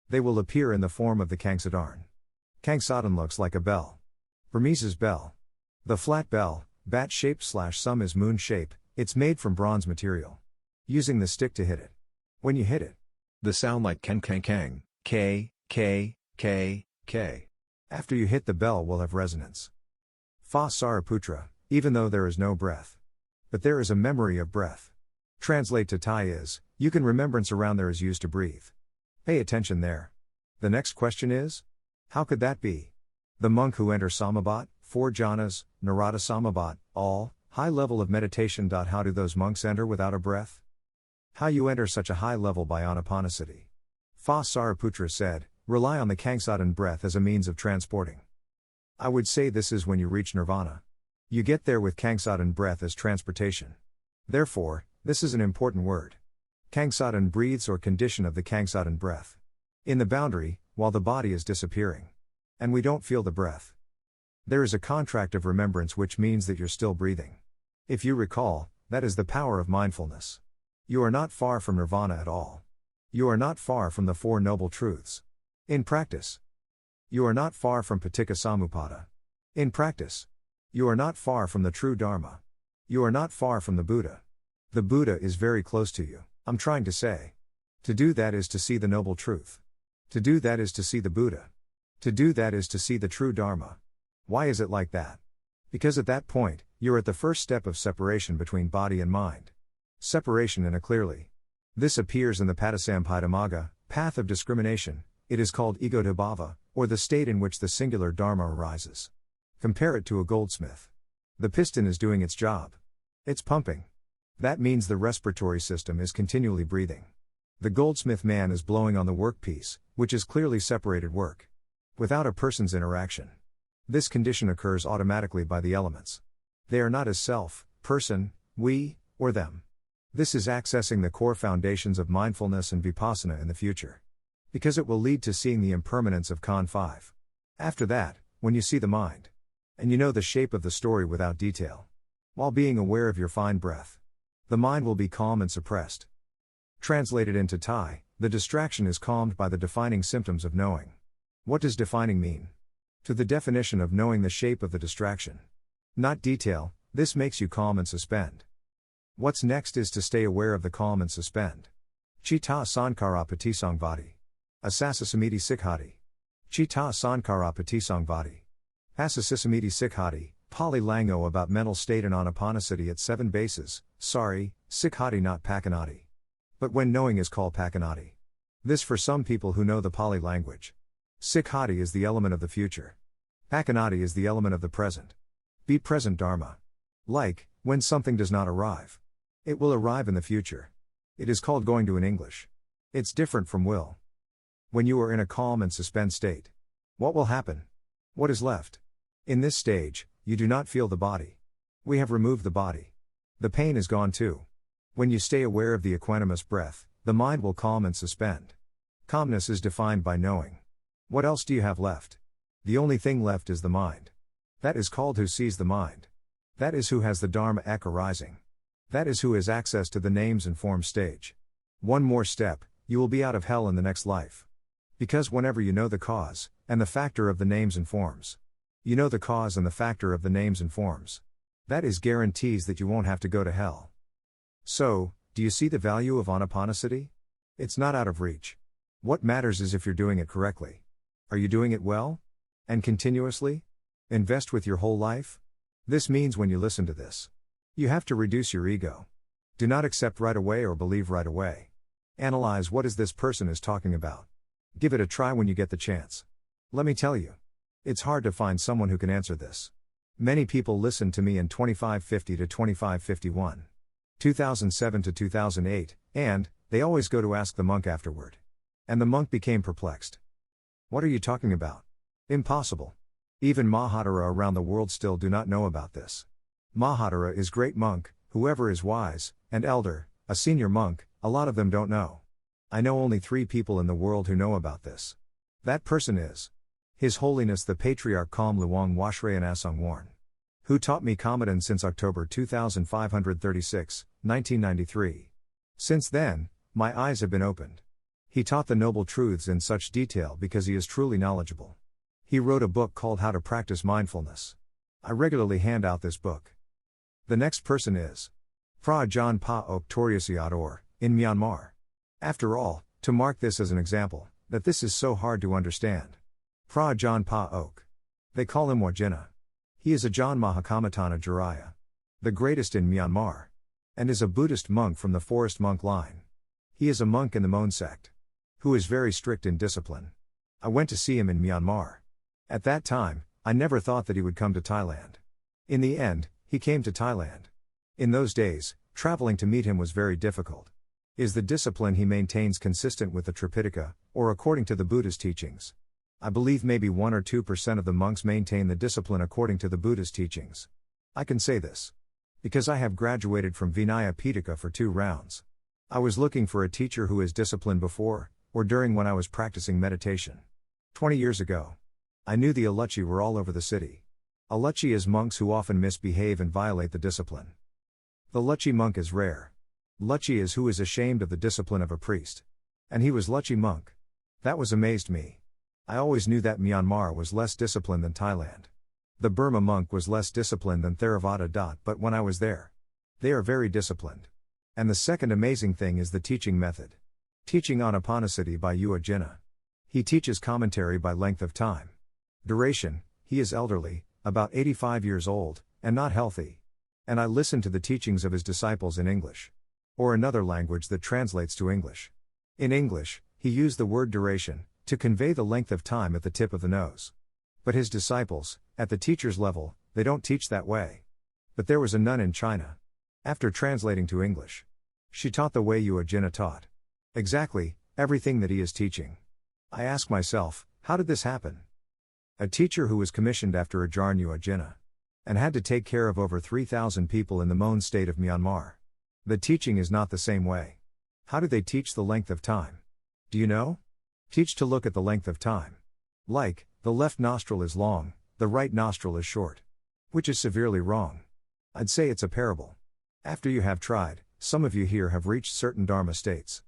they will appear in the form of the Kangsadan. Kangsadan looks like a bell. Burmese bell. The flat bell, bat-shaped / some is moon-shape, it's made from bronze material. Using the stick to hit it. When you hit it, the sound like kang kang kang, k, k, k, k. After you hit the bell will have resonance. Sariputra, even though there is no breath. But there is a memory of breath. Translate to Thai is, you can remembrance around there is used to breathe. Pay attention there. The next question is? How could that be? The monk who enters Samabhat, 4 jhanas, Narada Samabhat, all, high level of meditation. How do those monks enter without a breath? How you enter such a high level by Anapanasati. Sariputra said, rely on the Kangsadan breath as a means of transporting. I would say this is when you reach nirvana. You get there with Kangsadan breath as transportation. Therefore, this is an important word. Kangsadan breathes or condition of the Kangsadan breath. In the boundary, while the body is disappearing. And we don't feel the breath. There is a contract of remembrance, which means that you're still breathing. If you recall, that is the power of mindfulness. You are not far from nirvana at all. You are not far from the Four Noble Truths. In practice. You are not far from Paticca In practice. You are not far from the true Dharma. You are not far from the Buddha. The Buddha is very close to you, I'm trying to say. To do that is to see the Noble Truth. To do that is to see the Buddha. To do that is to see the true Dharma. Why is it like that? Because at that point, you're at the first step of separation between body and mind. Separation in a clearly. This appears in the Patisampidamagga, path of discrimination, It is called egodhabhava, or the state in which the singular Dharma arises. Compare it to a goldsmith. The piston is doing its job. It's pumping. That means the respiratory system is continually breathing. The goldsmith man is blowing on the workpiece, which is clearly separated work. Without a person's interaction. This condition occurs automatically by the elements. They are not as self, person, we, or them. This is accessing the core foundations of mindfulness and vipassana in the future. Because it will lead to seeing the impermanence of Khan 5. After that, when you see the mind, and you know the shape of the story without detail, while being aware of your fine breath, the mind will be calm and suppressed. Translated into Thai, the distraction is calmed by the defining symptoms of knowing. What does defining mean? To the definition of knowing the shape of the distraction. Not detail, this makes you calm and suspend. What's next is to stay aware of the calm and suspend. Chitta sankara patisangvati. Asasasamiti sikhati. Chitta sankara patisangvati. Asasasamiti sikhati, Pali Lango about mental state and Anapanasati at 7 bases, sikhati not pakanati. But when knowing is called pakanati. This for some people who know the Pali language. Sikhati is the element of the future. Pakanati is the element of the present. Be present Dharma. Like, when something does not arrive. It will arrive in the future. It is called going to in English. It's different from will. When you are in a calm and suspend state, what will happen? What is left? In this stage, you do not feel the body. We have removed the body. The pain is gone too. When you stay aware of the equanimous breath, the mind will calm and suspend. Calmness is defined by knowing. What else do you have left? The only thing left is the mind. That is called who sees the mind. That is who has the Dharma ek arising. That is who has access to the names and forms stage. One more step, you will be out of hell in the next life. Because whenever you know the cause, and the factor of the names and forms, you know the cause and the factor of the names and forms. That is guarantees that you won't have to go to hell. So, do you see the value of Anapanasati? It's not out of reach. What matters is if you're doing it correctly. Are you doing it well? And continuously? Invest with your whole life? This means when you listen to this, you have to reduce your ego. Do not accept right away or believe right away. Analyze what is this person is talking about. Give it a try when you get the chance. Let me tell you. It's hard to find someone who can answer this. Many people listened to me in 2550 to 2551. 2007 to 2008, and they always go to ask the monk afterward. And the monk became perplexed. What are you talking about? Impossible. Even Mahadara around the world still do not know about this. Mahadara is great monk, whoever is wise, and elder, a senior monk, a lot of them don't know. I know only 3 people in the world who know about this. That person is His Holiness the Patriarch Kham Luang Washrayan Asungwarn, who taught me Kamadan since October 2536, 1993. Since then, my eyes have been opened. He taught the noble truths in such detail because he is truly knowledgeable. He wrote a book called How to Practice Mindfulness. I regularly hand out this book. The next person is Phra Ajahn Pa Ok Toriasiador, in Myanmar. After all, to mark this as an example, that this is so hard to understand. Phra Ajahn Pa Ok. They call him Wajina. He is Ajahn Mahakamatana Jiraya, the greatest in Myanmar, and is a Buddhist monk from the forest monk line. He is a monk in the Mon sect, who is very strict in discipline. I went to see him in Myanmar. At that time, I never thought that he would come to Thailand. In the end, he came to Thailand. In those days, traveling to meet him was very difficult. Is the discipline he maintains consistent with the Tripitaka, or according to the Buddha's teachings? I believe maybe 1 or 2% of the monks maintain the discipline according to the Buddha's teachings. I can say this because I have graduated from Vinaya Pitaka for 2 rounds. I was looking for a teacher who is disciplined before, or during when I was practicing meditation. 20 years ago. I knew the Aluchi were all over the city. Aluchi is monks who often misbehave and violate the discipline. The Luchi monk is rare. Luchi is who is ashamed of the discipline of a priest. And he was Luchi monk. That was amazed me. I always knew that Myanmar was less disciplined than Thailand. The Burma monk was less disciplined than Theravada. But when I was there, they are very disciplined. And the second amazing thing is the teaching method. Teaching Anapanasati by Ua Jinna. He teaches commentary by length of time. Duration, he is elderly, about 85 years old, and not healthy. And I listen to the teachings of his disciples in English. Or another language that translates to English. In English, he used the word duration, to convey the length of time at the tip of the nose. But his disciples, at the teacher's level, they don't teach that way. But there was a nun in China. After translating to English, she taught the way Ajahn taught. Exactly, everything that he is teaching. I ask myself, how did this happen? A teacher who was commissioned after Ajahn Aero.1 and had to take care of over 3,000 people in the Mon state of Myanmar. The teaching is not the same way. How do they teach the length of time? Do you know? Teach to look at the length of time. Like, the left nostril is long, the right nostril is short. Which is severely wrong. I'd say it's a parable. After you have tried, some of you here have reached certain Dharma states.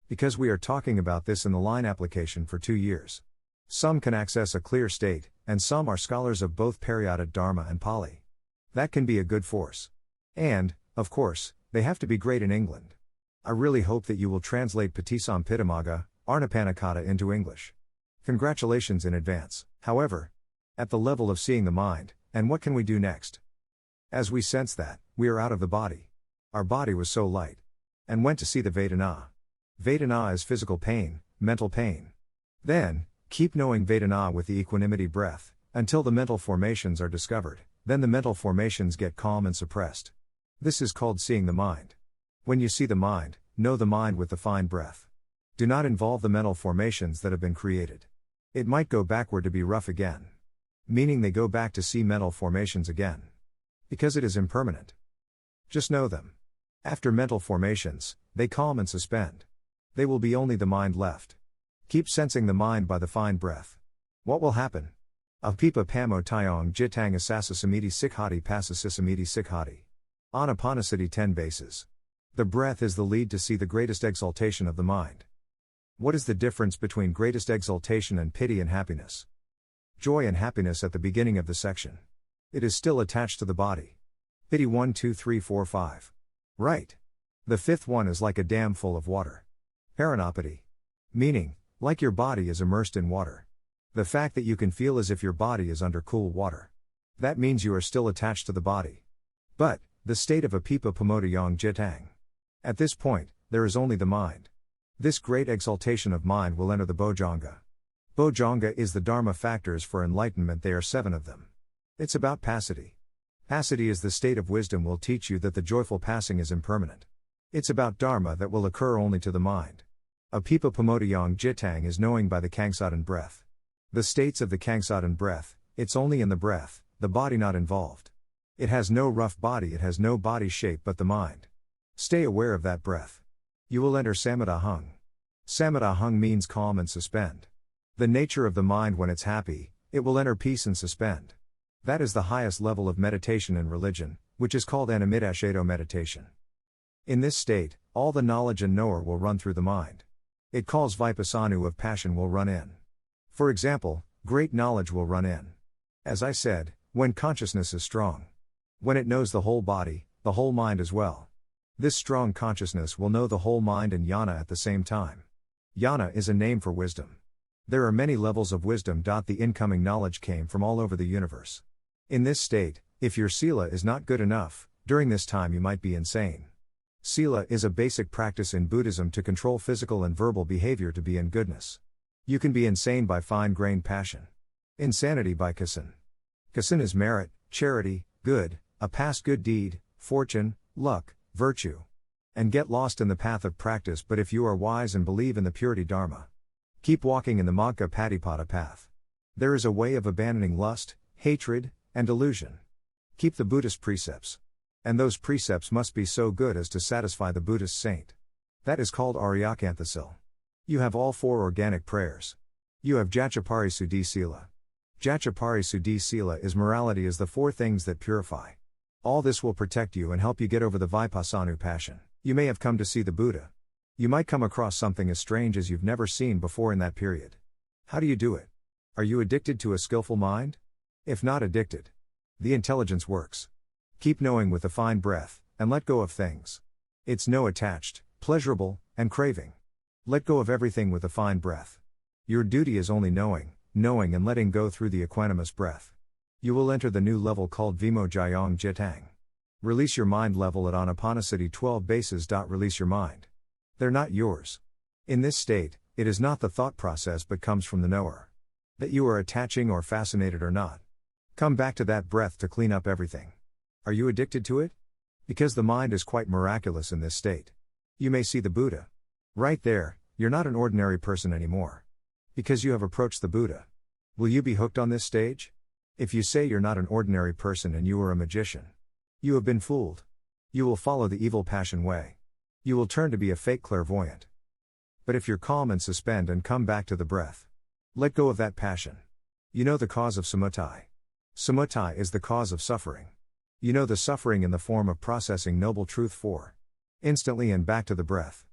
Because we are talking about this in the line application for 2 years. Some can access a clear state, and some are scholars of both Pariyata Dharma and Pali. That can be a good force. And, of course, they have to be great in England. I really hope that you will translate Patisampitamaga, Anapanasati into English. Congratulations in advance. However, at the level of seeing the mind, and what can we do next? As we sense that, we are out of the body. Our body was so light. And went to see the Vedana. Vedana is physical pain, mental pain. Then, keep knowing Vedana with the equanimity breath, until the mental formations are discovered, then the mental formations get calm and suppressed. This is called seeing the mind. When you see the mind, know the mind with the fine breath. Do not involve the mental formations that have been created. It might go backward to be rough again. Meaning they go back to see mental formations again. Because it is impermanent. Just know them. After mental formations, they calm and suspend. They will be only the mind left. Keep sensing the mind by the fine breath. What will happen? Apipa pamo tyong jitang asasa samiti sikhati pasasisamiti sikhati. Anapanasati 10 bases. The breath is the lead to see the greatest exaltation of the mind. What is the difference between greatest exaltation and pity and happiness? Joy and happiness at the beginning of the section. It is still attached to the body. Pity 1 2 3 4 5. Right. The fifth one is like a dam full of water. Paranapati. Meaning, like your body is immersed in water. The fact that you can feel as if your body is under cool water. That means you are still attached to the body. But, the state of Apipa Pamodayong Jitang. At this point, there is only the mind. This great exaltation of mind will enter the Bojjhanga. Bojjhanga is the Dharma factors for enlightenment, there are 7 of them. It's about passaddhi. Passaddhi is the state of wisdom will teach you that the joyful passing is impermanent. It's about Dharma that will occur only to the mind. Apipa Pamodayong Jitang is knowing by the Kangsadan breath. The states of the Kangsadan breath, it's only in the breath, the body not involved. It has no rough body, it has no body shape but the mind. Stay aware of that breath. You will enter Samadhahung. Samadhahung means calm and suspend. The nature of the mind when it's happy, it will enter peace and suspend. That is the highest level of meditation in religion, which is called Anamitashado meditation. In this state, all the knowledge and knower will run through the mind. It calls Vipassana of passion will run in. For example, great knowledge will run in. As I said, when consciousness is strong. When it knows the whole body, the whole mind as well. This strong consciousness will know the whole mind and jnana at the same time. Jnana is a name for wisdom. There are many levels of wisdom. The incoming knowledge came from all over the universe. In this state, if your sila is not good enough, during this time you might be insane. Sila is a basic practice in Buddhism to control physical and verbal behavior to be in goodness. You can be insane by fine-grained passion. Insanity by kasan. Kasan is merit, charity, good, a past good deed, fortune, luck, virtue. And get lost in the path of practice. But if you are wise and believe in the purity Dharma, keep walking in the Magga Patipada path. There is a way of abandoning lust, hatred, and delusion. Keep the Buddhist precepts. And those precepts must be so good as to satisfy the Buddhist saint. That is called Aryakanthasil. You have all 4 organic prayers. You have Jachapari Suddhi Sila. Jachapari Suddhi Sila is morality as the 4 things that purify. All this will protect you and help you get over the Vipassana passion. You may have come to see the Buddha. You might come across something as strange as you've never seen before in that period. How do you do it? Are you addicted to a skillful mind? If not addicted, the intelligence works. Keep knowing with a fine breath, and let go of things. It's no attached, pleasurable, and craving. Let go of everything with a fine breath. Your duty is only knowing and letting go through the equanimous breath. You will enter the new level called Vimojjhayong Jitang. Release your mind level at Anapanasati 12 bases. Release your mind. They're not yours. In this state, It is not the thought process but comes from the knower. That you are attaching or fascinated or not. Come back to that breath to clean up everything. Are you addicted to it? Because the mind is quite miraculous in this state. You may see the Buddha. Right there, you're not an ordinary person anymore. Because you have approached the Buddha. Will you be hooked on this stage? If you say you're not an ordinary person and you are a magician, you have been fooled. You will follow the evil passion way. You will turn to be a fake clairvoyant. But if you're calm and suspend and come back to the breath, let go of that passion. You know the cause of samuttai. Samuttai is the cause of suffering. You know the suffering in the form of processing noble truth for instantly and back to the breath.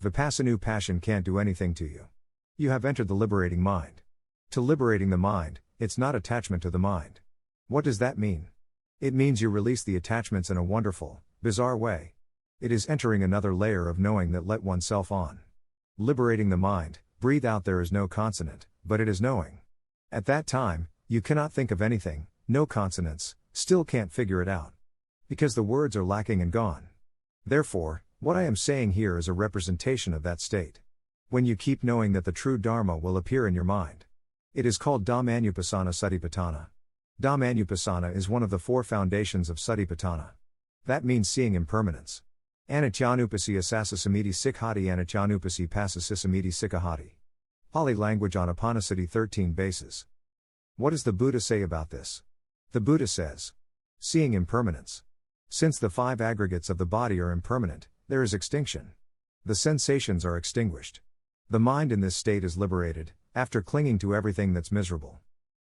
Vipassana passion can't do anything to you. You have entered the liberating mind. To liberating the mind, it's not attachment to the mind. What does that mean? It means you release the attachments in a wonderful, bizarre way. It is entering another layer of knowing that let oneself on. Liberating the mind, breathe out there is no consonant, but it is knowing. At that time, you cannot think of anything, no consonants, still can't figure it out. Because the words are lacking and gone. Therefore, what I am saying here is a representation of that state. When you keep knowing that the true Dharma will appear in your mind. It is called Dhammanupasana Satipatthana. Dhammanupasana is one of the 4 foundations of Satipatthana. That means seeing impermanence. Anityanupasi asasasamiti sikhati anityanupasi pasasisamiti sikhahati. Pali language Anapanasati 13 bases. What does the Buddha say about this? The Buddha says, seeing impermanence. Since the 5 aggregates of the body are impermanent, there is extinction. The sensations are extinguished. The mind in this state is liberated, after clinging to everything that's miserable.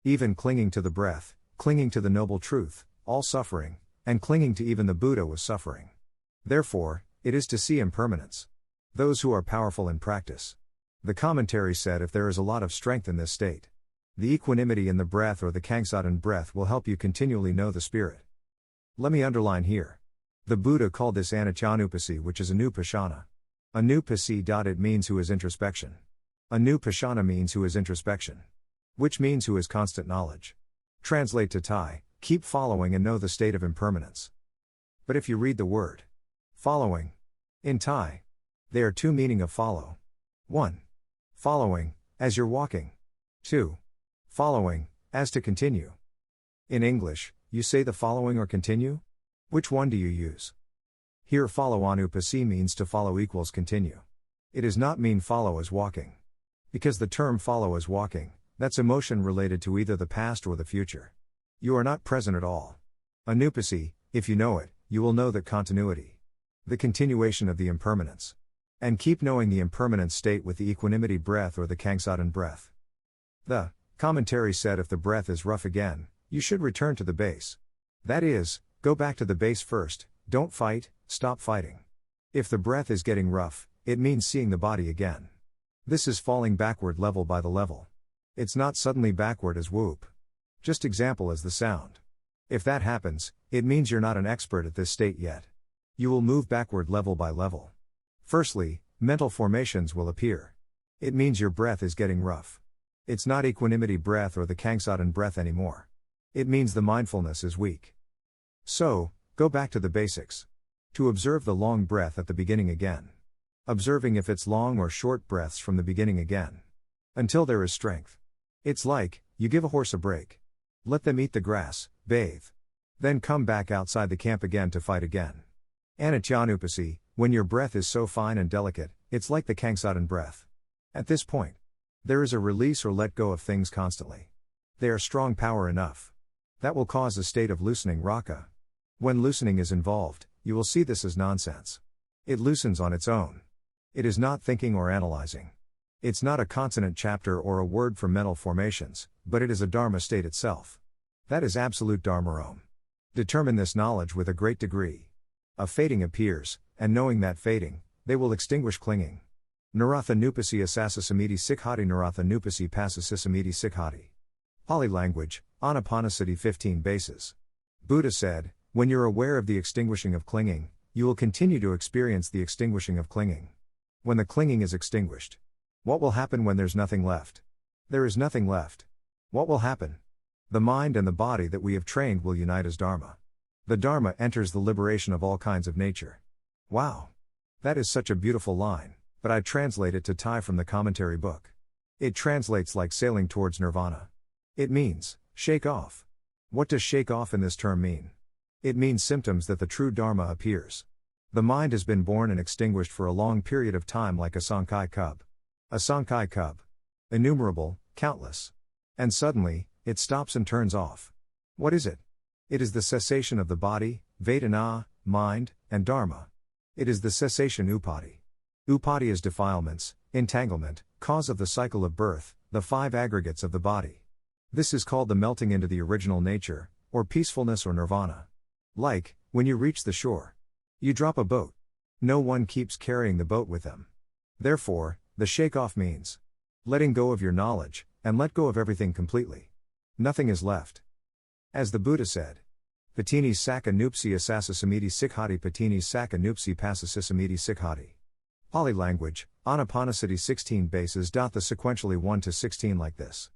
Even clinging to the breath, clinging to the noble truth, all suffering, and clinging to even the Buddha was suffering. Therefore, it is to see impermanence. Those who are powerful in practice. The commentary said if there is a lot of strength in this state, the equanimity in the breath or the kangsadan breath will help you continually know the spirit. Let me underline here. The Buddha called this anityanupasi, which is anupashana. Anupasi. It means who is introspection. Anupashana means who is introspection. Which means who is constant knowledge. Translate to Thai, keep following and know the state of impermanence. But if you read the word following in Thai, there are 2 meaning of follow. 1. Following, as you're walking. 2. Following, as to continue. In English, you say the following or continue? Which one do you use? Here follow anupasi means to follow equals continue. It does not mean follow as walking. Because the term follow as walking, that's emotion related to either the past or the future. You are not present at all. Anupasi, if you know it, you will know that continuity. The continuation of the impermanence. And keep knowing the impermanent state with the equanimity breath or the kangsadan breath. The commentary said if the breath is rough again, you should return to the base. That is, go back to the base first, don't fight, stop fighting. If the breath is getting rough, it means seeing the body again. This is falling backward level by the level. It's not suddenly backward as whoop. Just example as the sound. If that happens, it means you're not an expert at this state yet. You will move backward level by level. Firstly, mental formations will appear. It means your breath is getting rough. It's not equanimity breath or the kangsadan breath anymore. It means the mindfulness is weak. So, go back to the basics. To observe the long breath at the beginning again. Observing if it's long or short breaths from the beginning again. Until there is strength. It's like, you give a horse a break. Let them eat the grass, bathe. Then come back outside the camp again to fight again. Anityanupasi, when your breath is so fine and delicate, it's like the kangsadan breath. At this point, there is a release or let go of things constantly. They are strong power enough. That will cause a state of loosening raka. When loosening is involved, you will see this as nonsense. It loosens on its own. It is not thinking or analyzing. It's not a consonant chapter or a word from mental formations, but it is a dharma state itself. That is absolute dharmarum. Determine this knowledge with a great degree. A fading appears, and knowing that fading, they will extinguish clinging. Naratha nupasi asasasamiti sikhati naratha nupasi pasasisamiti sikhati. Pali language, Anapanasati 15 bases. Buddha said, when you're aware of the extinguishing of clinging, you will continue to experience the extinguishing of clinging. When the clinging is extinguished. What will happen when there's nothing left? There is nothing left. What will happen? The mind and the body that we have trained will unite as Dharma. The Dharma enters the liberation of all kinds of nature. Wow! That is such a beautiful line, but I translate it to Thai from the commentary book. It translates like sailing towards nirvana. It means, shake off. What does shake off in this term mean? It means symptoms that the true Dharma appears. The mind has been born and extinguished for a long period of time like a Sankai cub. A Sankai cub. Innumerable, countless. And suddenly, it stops and turns off. What is it? It is the cessation of the body, Vedana, mind, and Dharma. It is the cessation upati. Upati is defilements, entanglement, cause of the cycle of birth, the 5 aggregates of the body. This is called the melting into the original nature, or peacefulness or nirvana. Like, when you reach the shore. You drop a boat. No one keeps carrying the boat with them. Therefore, the shake-off means letting go of your knowledge, and let go of everything completely. Nothing is left. As the Buddha said, Patini saka nupsi asasa samiti sikhati patini saka nupsi pasasisamiti sikhati. Pali language, Anapanasati 16 bases. The sequentially 1 to 16 like this.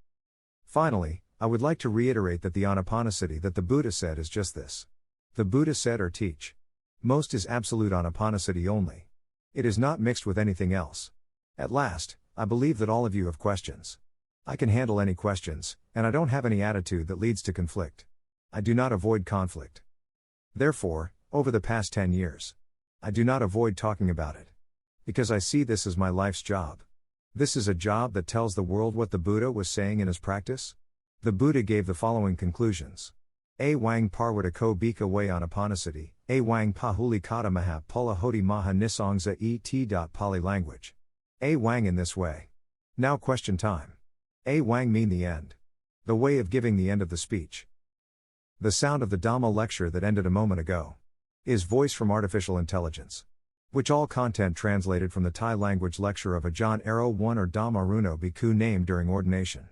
Finally, I would like to reiterate that the Anapanasati that the Buddha said is just this. The Buddha said or teach. Most is absolute Anapanasati only. It is not mixed with anything else. At last, I believe that all of you have questions. I can handle any questions, and I don't have any attitude that leads to conflict. I do not avoid conflict. Therefore, over the past 10 years, I do not avoid talking about it. Because I see this as my life's job. This is a job that tells the world what the Buddha was saying in his practice. The Buddha gave the following conclusions. A wang parvata ko bika way anapanasati, a wang pahuli kata maha pula hoti maha nisangza et. Pali language. A wang in this way. Now question time. A wang mean the end. The way of giving the end of the speech. The sound of the Dhamma lecture that ended a moment ago is voice from artificial intelligence. Which all content translated from the Thai language lecture of Ajahn Aero.1 or Dhammaruno Bhikkhu named during ordination.